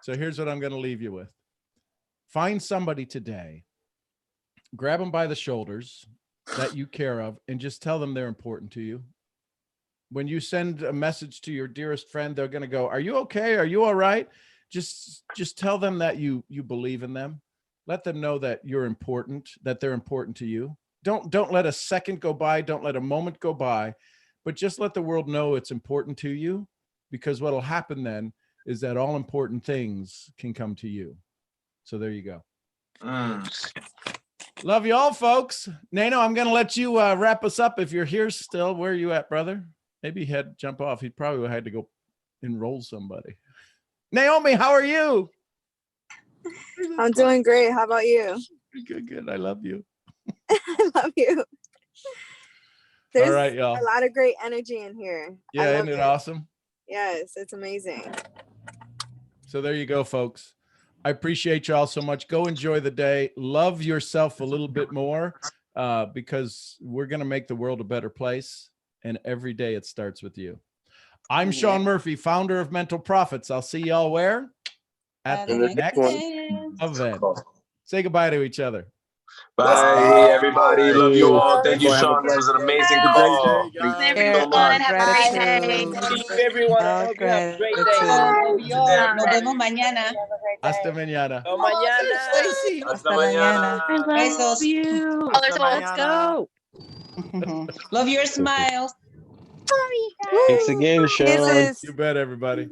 So here's what I'm going to leave you with. Find somebody today, grab them by the shoulders that you care of, and just tell them they're important to you. When you send a message to your dearest friend, they're going to go, are you okay? Are you all right? Just tell them that you believe in them. Let them know that you're important, that they're important to you. Don't let a second go by. Don't let a moment go by, but just let the world know it's important to you, because what'll happen then is that all important things can come to you. So there you go. Love you all, folks. Nano, I'm going to let you wrap us up. If you're here still, where are you at, brother? Maybe he had to jump off. He probably had to go enroll somebody. Naomi, how are you? I'm doing great. How about you? Good. I love you. I love you. There's all right, y'all. a lot of great energy in here. Yeah, isn't it awesome? Yes, it's amazing. So there you go, folks. I appreciate y'all so much. Go enjoy the day. Love yourself a little bit more, because we're going to make the world a better place. And every day it starts with you. I'm Sean Murphy, founder of Mental Profits. I'll see y'all where? At the next event. Say goodbye to each other. Bye, everybody. Love you all. Thank you, Sean. This was an amazing call. Thank you so much. Keep everyone. I hope you have a great day. Nos vemos mañana. Hasta mañana. Hasta mañana. Stacy. Hasta mañana. Besos. You. Let's go. Love your smiles. Thanks again, Sean. You bet, everybody.